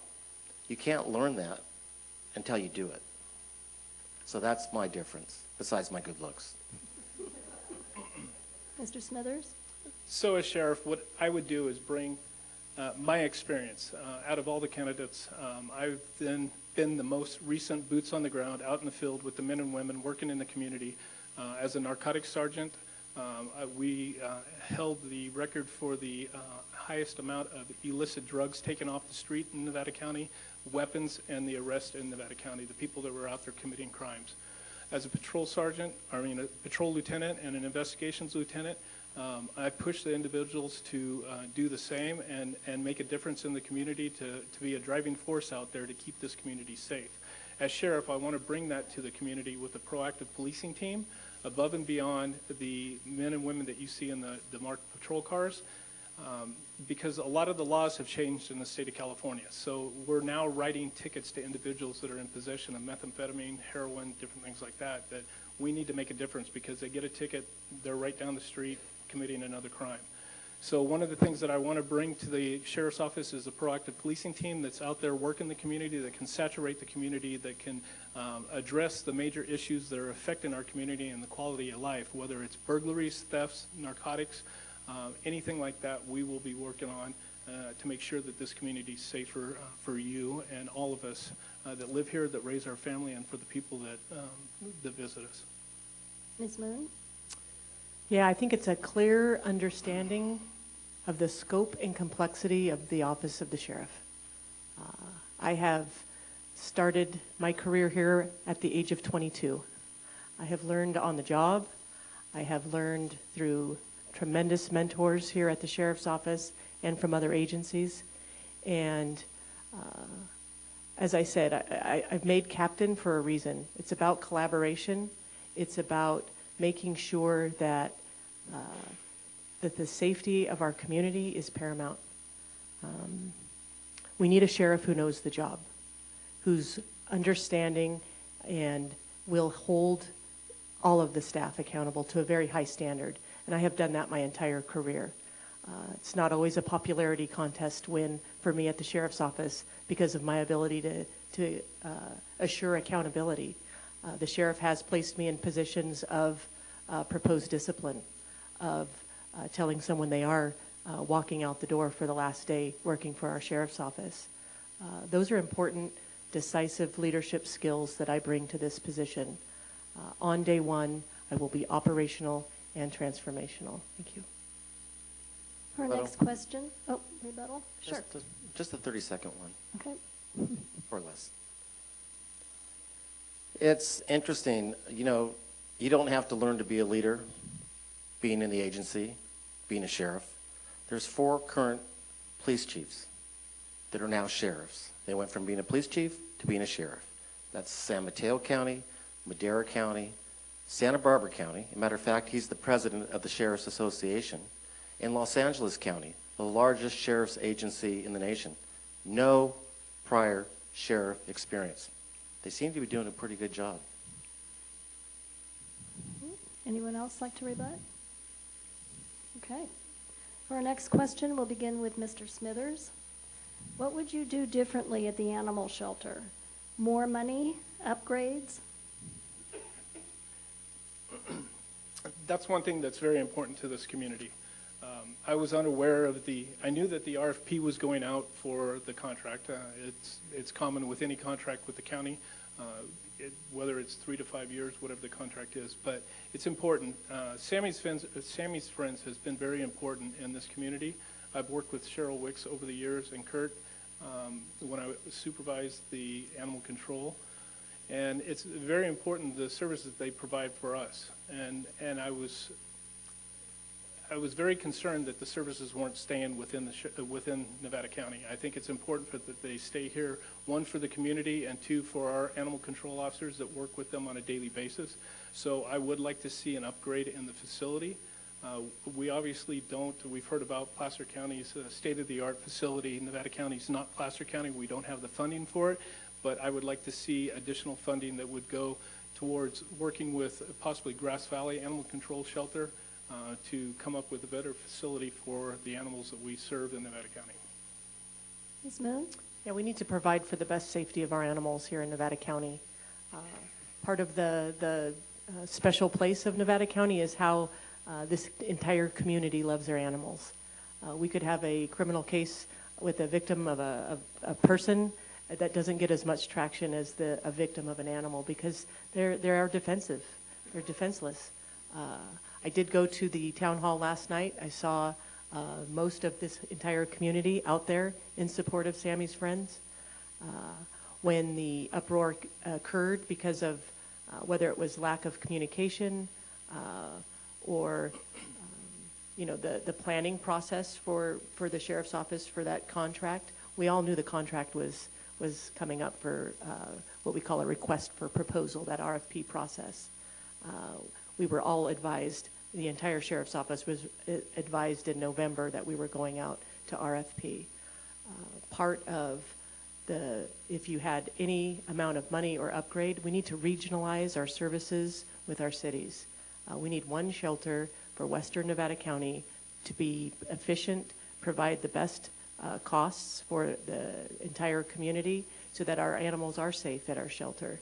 you can't learn that until you do it. So that's my difference, besides my good looks. Mr. Smithers? So as sheriff, what I would do is bring my experience. Out of all the candidates, I've then been the most recent boots on the ground, out in the field with the men and women working in the community. As a narcotics sergeant, we held the record for the highest amount of illicit drugs taken off the street in Nevada County, weapons, and the arrest in Nevada County, the people that were out there committing crimes. As a patrol sergeant, a patrol lieutenant and an investigations lieutenant, I push the individuals to do the same and make a difference in the community, to be a driving force out there to keep this community safe. As sheriff, I want to bring that to the community with a proactive policing team above and beyond the men and women that you see in the marked patrol cars, because a lot of the laws have changed in the state of California. So we're now writing tickets to individuals that are in possession of methamphetamine, heroin, different things like that, that we need to make a difference, because they get a ticket, they're right down the street committing another crime. So one of the things that I want to bring to the sheriff's office is a proactive policing team that's out there working the community, that can saturate the community, that can address the major issues that are affecting our community and the quality of life, whether it's burglaries, thefts, narcotics, anything like that. We will be working on to make sure that this community is safer for you and all of us that live here, that raise our family, and for the people that visit us. Ms. Moon? Yeah, I think it's a clear understanding of the scope and complexity of the office of the sheriff. I have started my career here at the age of 22. I have learned on the job. I have learned through tremendous mentors here at the sheriff's office and from other agencies. And as I said, I've made captain for a reason. It's about collaboration. It's about making sure that that the safety of our community is paramount. We need a sheriff who knows the job, who's understanding and will hold all of the staff accountable to a very high standard. And I have done that my entire career. It's not always a popularity contest win for me at the sheriff's office because of my ability to assure accountability. The sheriff has placed me in positions of proposed discipline, of telling someone they are walking out the door for the last day working for our sheriff's office. Those are important, decisive leadership skills that I bring to this position. On day one, I will be operational and transformational. Thank you. Our next question. Oh, rebuttal? Sure. Just a 30-second one. Okay. Or less. It's interesting, you don't have to learn to be a leader, being in the agency, being a sheriff. There's 4 current police chiefs that are now sheriffs. They went from being a police chief to being a sheriff. That's San Mateo County, Madera County, Santa Barbara County. As a matter of fact, he's the president of the Sheriff's Association. In Los Angeles County, the largest sheriff's agency in the nation. No prior sheriff experience. They seem to be doing a pretty good job. Anyone else like to rebut? Okay. For our next question, we'll begin with Mr. Smithers. What would you do differently at the animal shelter? More money? Upgrades? That's one thing that's very important to this community. I was unaware of I knew that the RFP was going out for the contract. It's common with any contract with the county, whether it's 3 to 5 years, whatever the contract is. But it's important. Sammy's Friends has been very important in this community. I've worked with Cheryl Wicks over the years and Kurt when I supervised the animal control. And it's very important, the services they provide for us. And I was very concerned that the services weren't staying within Nevada County. I think it's important that they stay here, 1, for the community, and 2, for our animal control officers that work with them on a daily basis. So I would like to see an upgrade in the facility. We obviously we've heard about Placer County's state-of-the-art facility. Nevada County's not Placer County. We don't have the funding for it, but I would like to see additional funding that would go towards working with possibly Grass Valley Animal Control Shelter to come up with a better facility for the animals that we serve in Nevada County. Ms. Moon? Yeah, we need to provide for the best safety of our animals here in Nevada County. Part of the special place of Nevada County is how this entire community loves their animals. We could have a criminal case with a victim of a person that doesn't get as much traction as a victim of an animal because they're defensive. They're defenseless. I did go to the town hall last night. I saw most of this entire community out there in support of Sammy's Friends. When the uproar occurred because of whether it was lack of communication or the planning process for the sheriff's office for that contract. We all knew the contract was coming up for what we call a request for proposal, that RFP process. We were all advised, the entire sheriff's office was advised in November that we were going out to RFP. Part of if you had any amount of money or upgrade, we need to regionalize our services with our cities. We need one shelter for Western Nevada County to be efficient, provide the best costs for the entire community so that our animals are safe at our shelter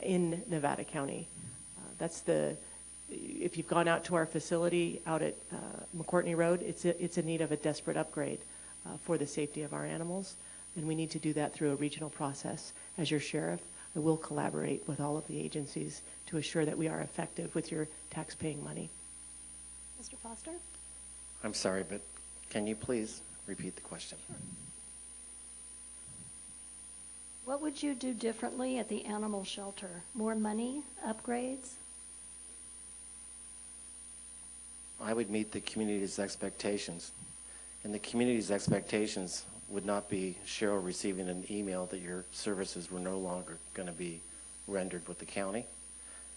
in Nevada County. If you've gone out to our facility out at McCourtney Road, it's in need of a desperate upgrade for the safety of our animals, and we need to do that through a regional process. As your sheriff, I will collaborate with all of the agencies to assure that we are effective with your tax-paying money. Mr. Foster? I'm sorry, but can you please repeat the question? Sure. What would you do differently at the animal shelter? More money, upgrades? I would meet the community's expectations. And the community's expectations would not be Cheryl receiving an email that your services were no longer going to be rendered with the county.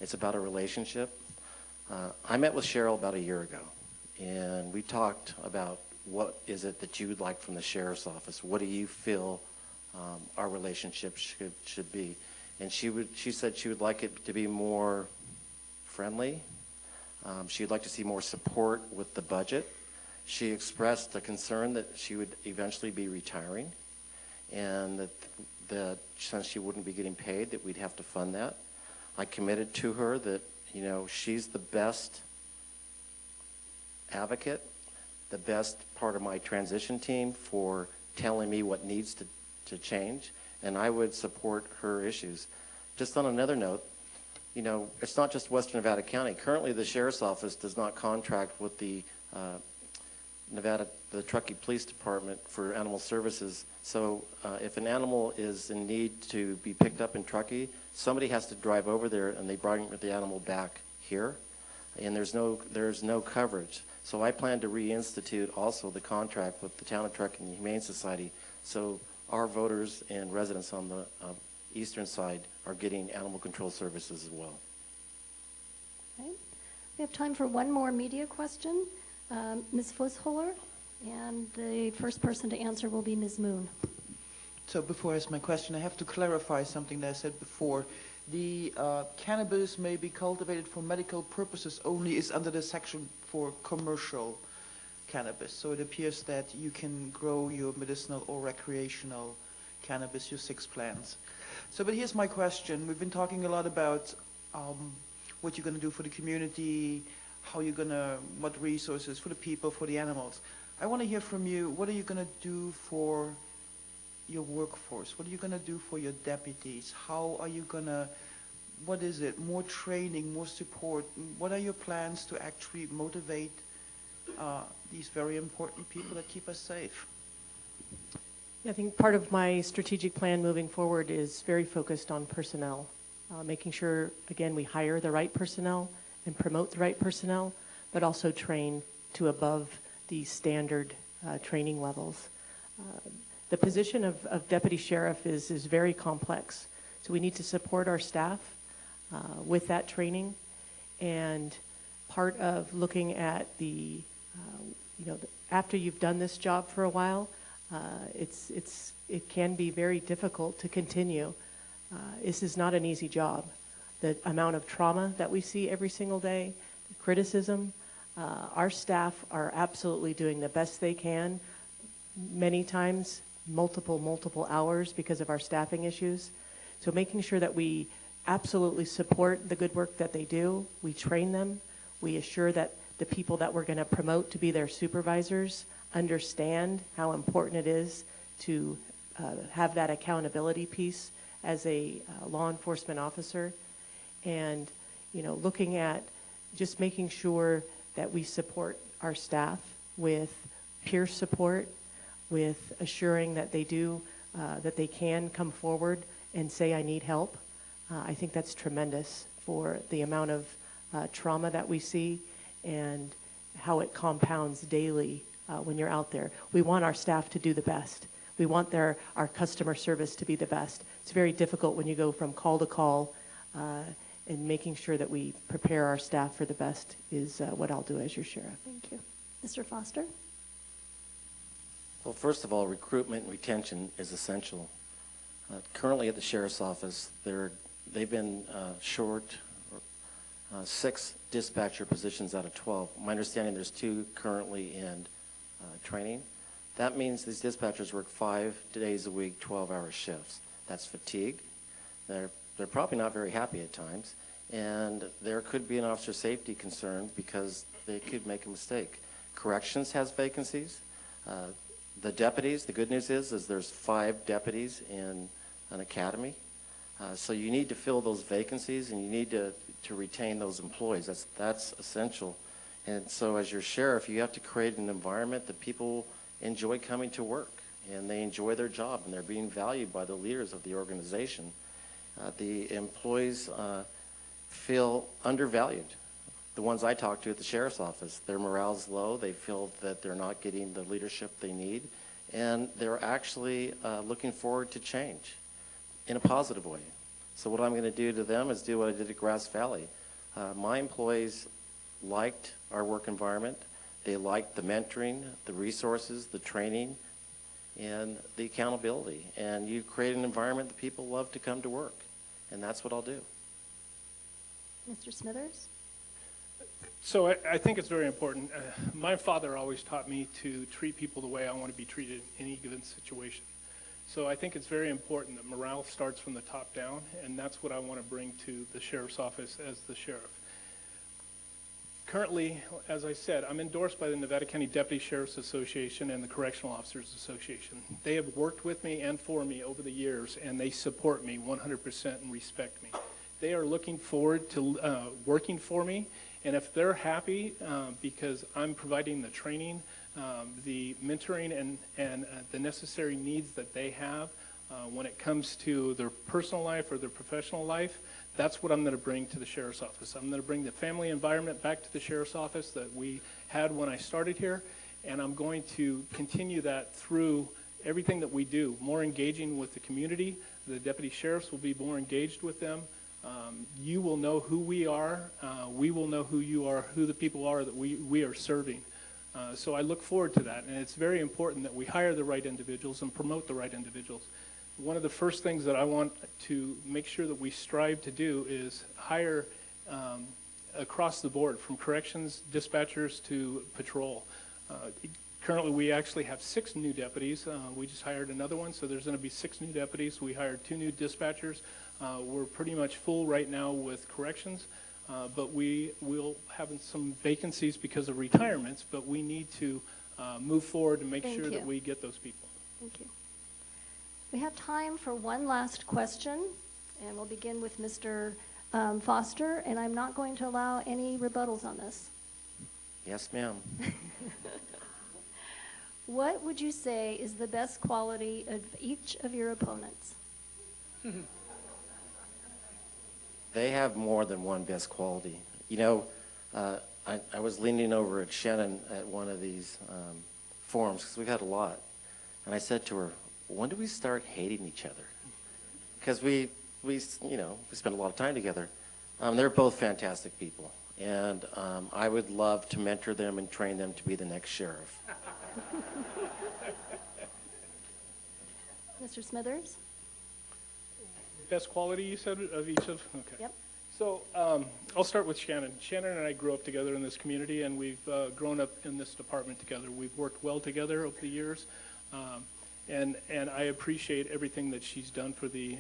It's about a relationship. I met with Cheryl about a year ago, and we talked about what is it that you would like from the sheriff's office. What do you feel our relationship should be? And she said she would like it to be more friendly. She'd like to see more support with the budget. She expressed a concern that she would eventually be retiring, and that since she wouldn't be getting paid, that we'd have to fund that. I committed to her that, she's the best advocate, the best part of my transition team for telling me what needs to change, and I would support her issues. Just on another note, it's not just Western Nevada County. Currently, the sheriff's office does not contract with the Truckee Police Department for animal services. So if an animal is in need to be picked up in Truckee, somebody has to drive over there and they bring the animal back here, and there's no coverage. So I plan to reinstitute also the contract with the Town of Truckee and the Humane Society, so our voters and residents on the eastern side are getting animal control services as well. Okay. We have time for one more media question. Ms. Fosholer, and the first person to answer will be Ms. Moon. So before I ask my question, I have to clarify something that I said before. The cannabis may be cultivated for medical purposes only is under the section for commercial cannabis. So it appears that you can grow your medicinal or recreational cannabis, your 6 plants. So, but here's my question. We've been talking a lot about what you're going to do for the community, how you're going to, what resources for the people, for the animals. I want to hear from you, what are you going to do for your workforce? What are you going to do for your deputies? How are you going to, what is it, more training, more support? What are your plans to actually motivate these very important people that keep us safe? I think part of my strategic plan moving forward is very focused on personnel, making sure, again, we hire the right personnel and promote the right personnel, but also train to above the standard training levels. The position of deputy sheriff is very complex, so we need to support our staff with that training, and part of looking at the, after you've done this job for a while, it can be very difficult to continue. This is not an easy job. The amount of trauma that we see every single day, the criticism, our staff are absolutely doing the best they can, many times multiple hours because of our staffing issues. So making sure that we absolutely support the good work that they do, we train them, we assure that the people that we're going to promote to be their supervisors understand how important it is to have that accountability piece as a law enforcement officer, and looking at just making sure that we support our staff with peer support, with assuring that they do that they can come forward and say I need help. I think that's tremendous for the amount of trauma that we see and how it compounds daily when you're out there. We want our staff to do the best. We want our customer service to be the best. It's very difficult when you go from call to call, and making sure that we prepare our staff for the best is what I'll do as your sheriff. Thank you. Mr. Foster? Well, first of all, recruitment and retention is essential. Currently at the sheriff's office, they've been short 6 dispatcher positions out of 12. My understanding there's 2 currently in training. That means these dispatchers work 5 days a week, 12-hour shifts. That's fatigue. They're probably not very happy at times, and there could be an officer safety concern because they could make a mistake. Corrections has vacancies. The deputies, the good news is there's 5 deputies in an academy. So you need to fill those vacancies, and you need to retain those employees. That's essential. And so as your sheriff, you have to create an environment that people enjoy coming to work, and they enjoy their job, and they're being valued by the leaders of the organization. The employees feel undervalued. The ones I talk to at the sheriff's office, their morale's low. They feel that they're not getting the leadership they need, and they're actually looking forward to change in a positive way. So what I'm going to do to them is do what I did at Grass Valley. My employees liked our work environment. They liked the mentoring, the resources, the training, and the accountability. And you create an environment that people love to come to work. And that's what I'll do. Mr. Smithers? So I think it's very important. My father always taught me to treat people the way I want to be treated in any given situation. So I think it's very important that morale starts from the top down, and that's what I want to bring to the sheriff's office as the sheriff. Currently, as I said, I'm endorsed by the Nevada County Deputy Sheriff's Association and the Correctional Officers Association. They have worked with me and for me over the years, and they support me 100% and respect me. They are looking forward to working for me, and if they're happy because I'm providing the training, the mentoring, and the necessary needs that they have when it comes to their personal life or their professional life, that's what I'm going to bring to the sheriff's office. I'm going to bring the family environment back to the sheriff's office that we had when I started here, and I'm going to continue that through everything that we do, more engaging with the community. The deputy sheriffs will be more engaged with them. You will know who we are. We will know who you are, who the people are that we are serving. So I look forward to that, and it's very important that we hire the right individuals and promote the right individuals. One of the first things that I want to make sure that we strive to do is hire across the board, from corrections, dispatchers to patrol. Currently, we actually have 6 new deputies. We just hired another one, so there's going to be 6 new deputies. We hired 2 new dispatchers. We're pretty much full right now with corrections, but we will have some vacancies because of retirements, but we need to move forward and make sure that we get those people. Thank you. We have time for one last question, and we'll begin with Mr. Foster, and I'm not going to allow any rebuttals on this. Yes, ma'am. What would you say is the best quality of each of your opponents? They have more than one best quality. You know, I was leaning over at Shannon at one of these forums, because we've had a lot, and I said to her, when do we start hating each other? Because we spend a lot of time together. They're both fantastic people, and I would love to mentor them and train them to be the next sheriff. Mr. Smithers? Best quality, you said, of each of? Okay. Yep. So I'll start with Shannon. Shannon and I grew up together in this community, and we've grown up in this department together. We've worked well together over the years. And I appreciate everything that she's done for the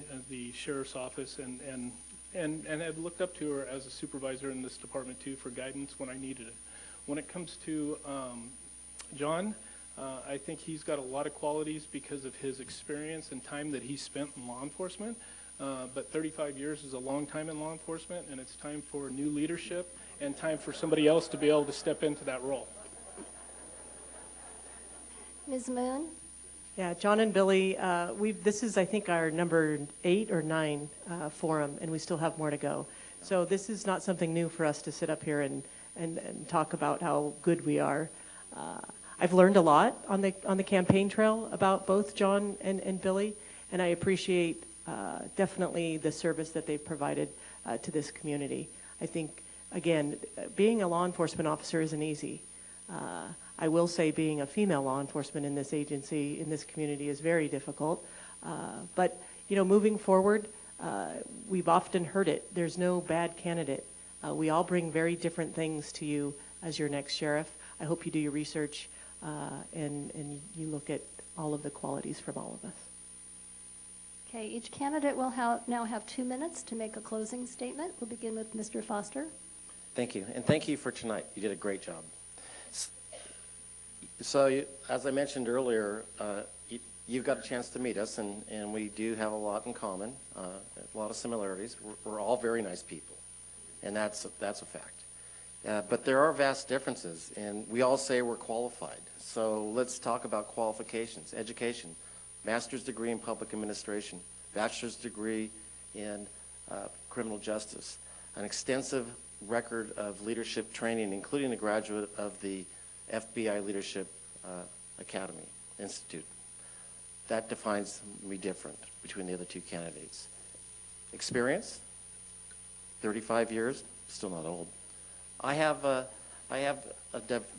sheriff's office, and have looked up to her as a supervisor in this department too for guidance when I needed it. When it comes to John, I think he's got a lot of qualities because of his experience and time that he spent in law enforcement. But 35 years is a long time in law enforcement, and it's time for new leadership and time for somebody else to be able to step into that role. Ms. Moon? Yeah, John and Billy, this is, I think, our number 8 or 9 forum, and we still have more to go. So this is not something new for us to sit up here and talk about how good we are. I've learned a lot on the campaign trail about both John and Billy, and I appreciate definitely the service that they've provided to this community. I think, again, being a law enforcement officer isn't easy. I will say being a female law enforcement in this agency, in this community, is very difficult. But, you know, moving forward, we've often heard it. There's no bad candidate. We all bring very different things to you as your next sheriff. I hope you do your research and you look at all of the qualities from all of us. Okay, each candidate will now have 2 minutes to make a closing statement. We'll begin with Mr. Foster. Thank you, and thank you for tonight. You did a great job. So, as I mentioned earlier, you've got a chance to meet us, and we do have a lot in common, a lot of similarities. We're all very nice people, and that's a fact. But there are vast differences, and we all say we're qualified. So let's talk about qualifications. Education, master's degree in public administration, bachelor's degree in criminal justice, an extensive record of leadership training, including a graduate of the FBI Leadership Academy Institute. That defines me different between the other two candidates. Experience, 35 years, still not old. I have a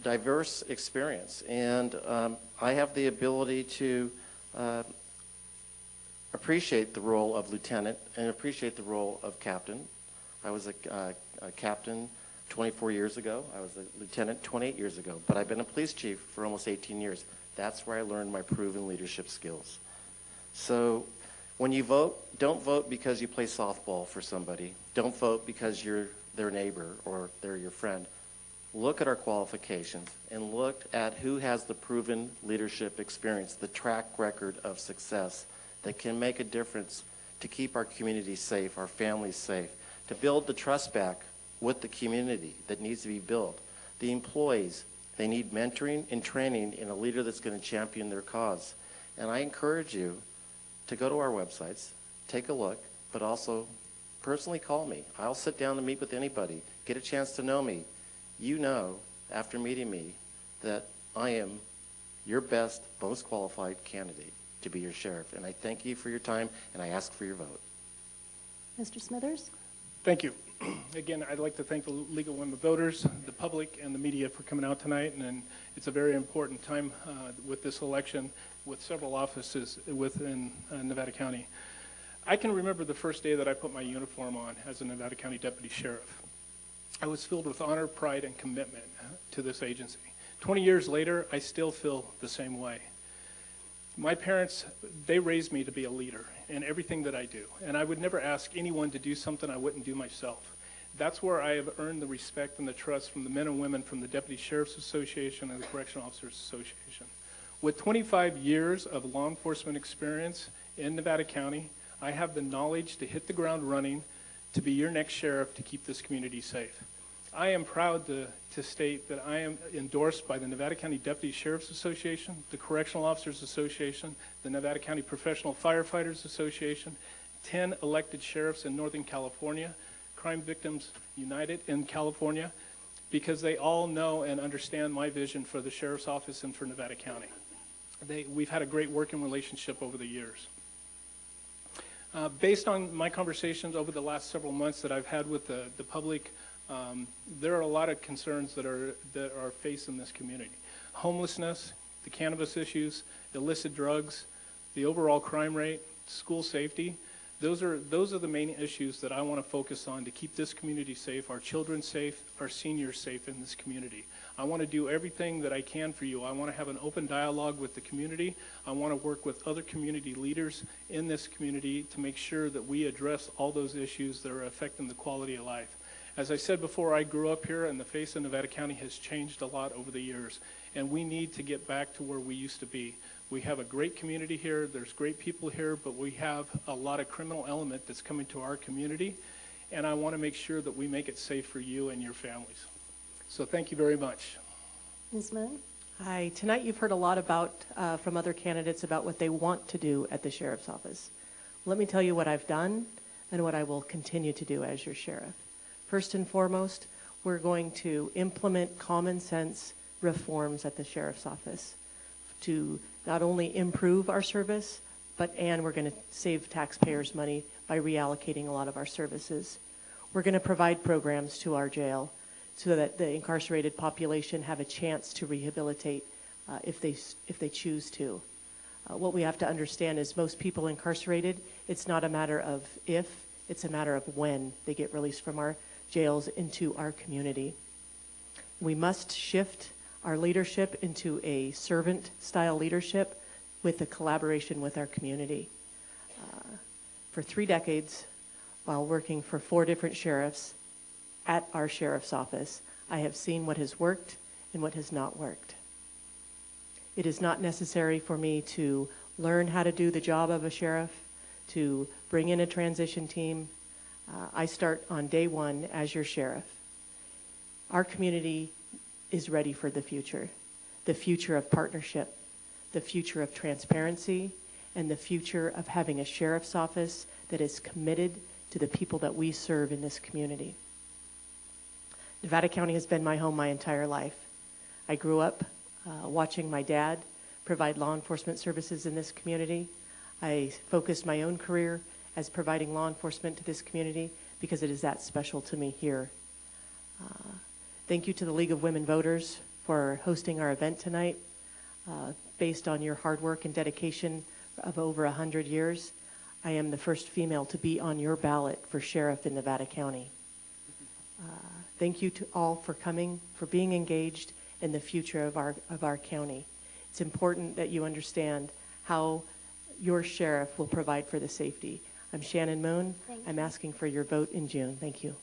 diverse experience, and I have the ability to appreciate the role of lieutenant and appreciate the role of captain. I was a captain 24 years ago. I was a lieutenant 28 years ago, but I've been a police chief for almost 18 years. That's where I learned my proven leadership skills. So when you vote, don't vote because you play softball for somebody. Don't vote because you're their neighbor or they're your friend. Look at our qualifications and look at who has the proven leadership experience, the track record of success that can make a difference to keep our community safe, our families safe, to build the trust back with the community that needs to be built. The employees, they need mentoring and training in a leader that's going to champion their cause. And I encourage you to go to our websites, take a look, but also personally call me. I'll sit down and meet with anybody, get a chance to know me. You know, after meeting me, that I am your best, most qualified candidate to be your sheriff. And I thank you for your time, and I ask for your vote. Mr. Smithers? Thank you. Again, I'd like to thank the League of Women Voters, the public, and the media for coming out tonight. And it's a very important time with this election with several offices within Nevada County. I can remember the first day that I put my uniform on as a Nevada County Deputy Sheriff. I was filled with honor, pride, and commitment to this agency. 20 years later, I still feel the same way. My parents, they raised me to be a leader in everything that I do, and I would never ask anyone to do something I wouldn't do myself. That's where I have earned the respect and the trust from the men and women from the Deputy Sheriff's Association and the Correctional Officers Association. With 25 years of law enforcement experience in Nevada County, I have the knowledge to hit the ground running, to be your next sheriff, to keep this community safe. I am proud to state that I am endorsed by the Nevada County Deputy Sheriff's Association, the Correctional Officers Association, the Nevada County Professional Firefighters Association, 10 elected sheriffs in Northern California, Crime Victims United in California, because they all know and understand my vision for the Sheriff's Office and for Nevada County. We've had a great working relationship over the years. Based on my conversations over the last several months that I've had with the public, there are a lot of concerns that are facing this community. Homelessness, the cannabis issues, illicit drugs, the overall crime rate, school safety. Those are the main issues that I want to focus on to keep this community safe, our children safe, our seniors safe in this community. I want to do everything that I can for you. I want to have an open dialogue with the community. I want to work with other community leaders in this community to make sure that we address all those issues that are affecting the quality of life. As I said before, I grew up here, and the face of Nevada County has changed a lot over the years, and we need to get back to where we used to be. We have a great community here, there's great people here, but we have a lot of criminal element that's coming to our community, and I want to make sure that we make it safe for you and your families. So thank you very much. Ms. Moon? Hi. Tonight you've heard a lot from other candidates about what they want to do at the sheriff's office. Let me tell you what I've done and what I will continue to do as your sheriff. First and foremost, we're going to implement common sense reforms at the sheriff's office to not only improve our service, and we're going to save taxpayers money by reallocating a lot of our services. We're going to provide programs to our jail so that the incarcerated population have a chance to rehabilitate if they choose to. What we have to understand is most people incarcerated, it's not a matter of if, it's a matter of when they get released from our jails into our community. We must shift our leadership into a servant-style leadership with the collaboration with our community. For 3 decades, while working for 4 different sheriffs at our sheriff's office, I have seen what has worked and what has not worked. It is not necessary for me to learn how to do the job of a sheriff, to bring in a transition team. I start on day 1 as your sheriff. Our community is ready for the future of partnership, the future of transparency, and the future of having a sheriff's office that is committed to the people that we serve in this community. Nevada County has been my home my entire life. I grew up watching my dad provide law enforcement services in this community. I focused my own career as providing law enforcement to this community because it is that special to me here. Thank you to the League of Women Voters for hosting our event tonight. Based on your hard work and dedication of over 100 years, I am the first female to be on your ballot for sheriff in Nevada County. Thank you to all for coming, for being engaged in the future of our county. It's important that you understand how your sheriff will provide for the safety. I'm Shannon Moon. I'm asking for your vote in June. Thank you.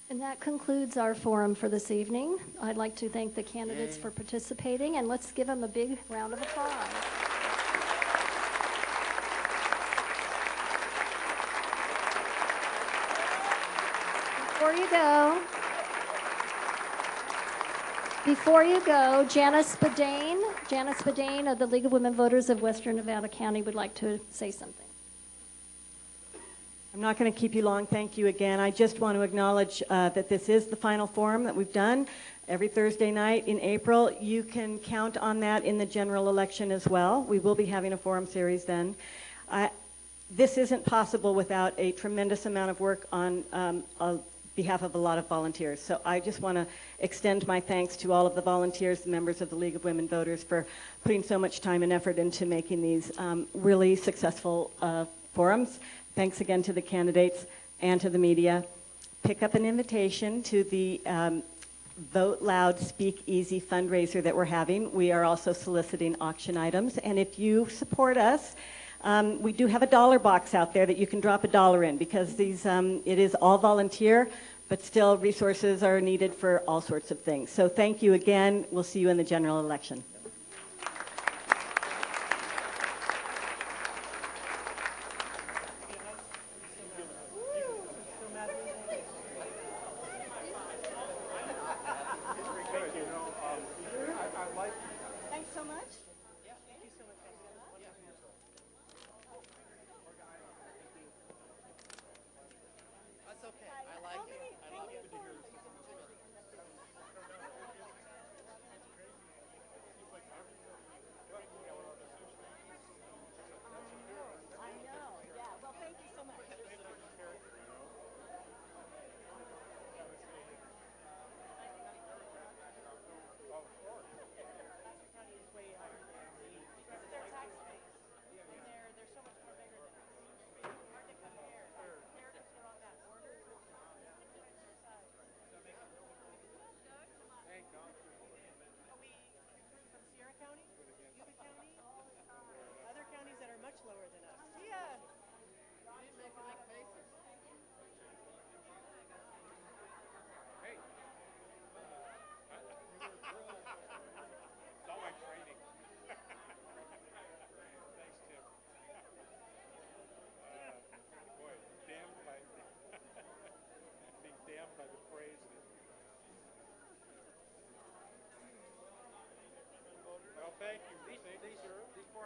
And that concludes our forum for this evening. I'd like to thank the candidates for participating, and let's give them a big round of applause. Before you go, Janice Spadain of the League of Women Voters of Western Nevada County would like to say something. I'm not going to keep you long. Thank you again. I just want to acknowledge that this is the final forum that we've done every Thursday night in April. You can count on that in the general election as well. We will be having a forum series then. This isn't possible without a tremendous amount of work on behalf of a lot of volunteers. So I just want to extend my thanks to all of the volunteers, the members of the League of Women Voters, for putting so much time and effort into making these really successful forums. Thanks again to the candidates and to the media. Pick up an invitation to the Vote Loud, Speak Easy fundraiser that we're having. We are also soliciting auction items. And if you support us, we do have a dollar box out there that you can drop $1 in, because these it is all volunteer, but still resources are needed for all sorts of things. So thank you again. We'll see you in the general election.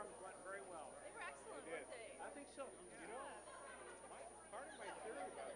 forums went very well. They were excellent, They did. weren't they? I think so. You know, part of my theory about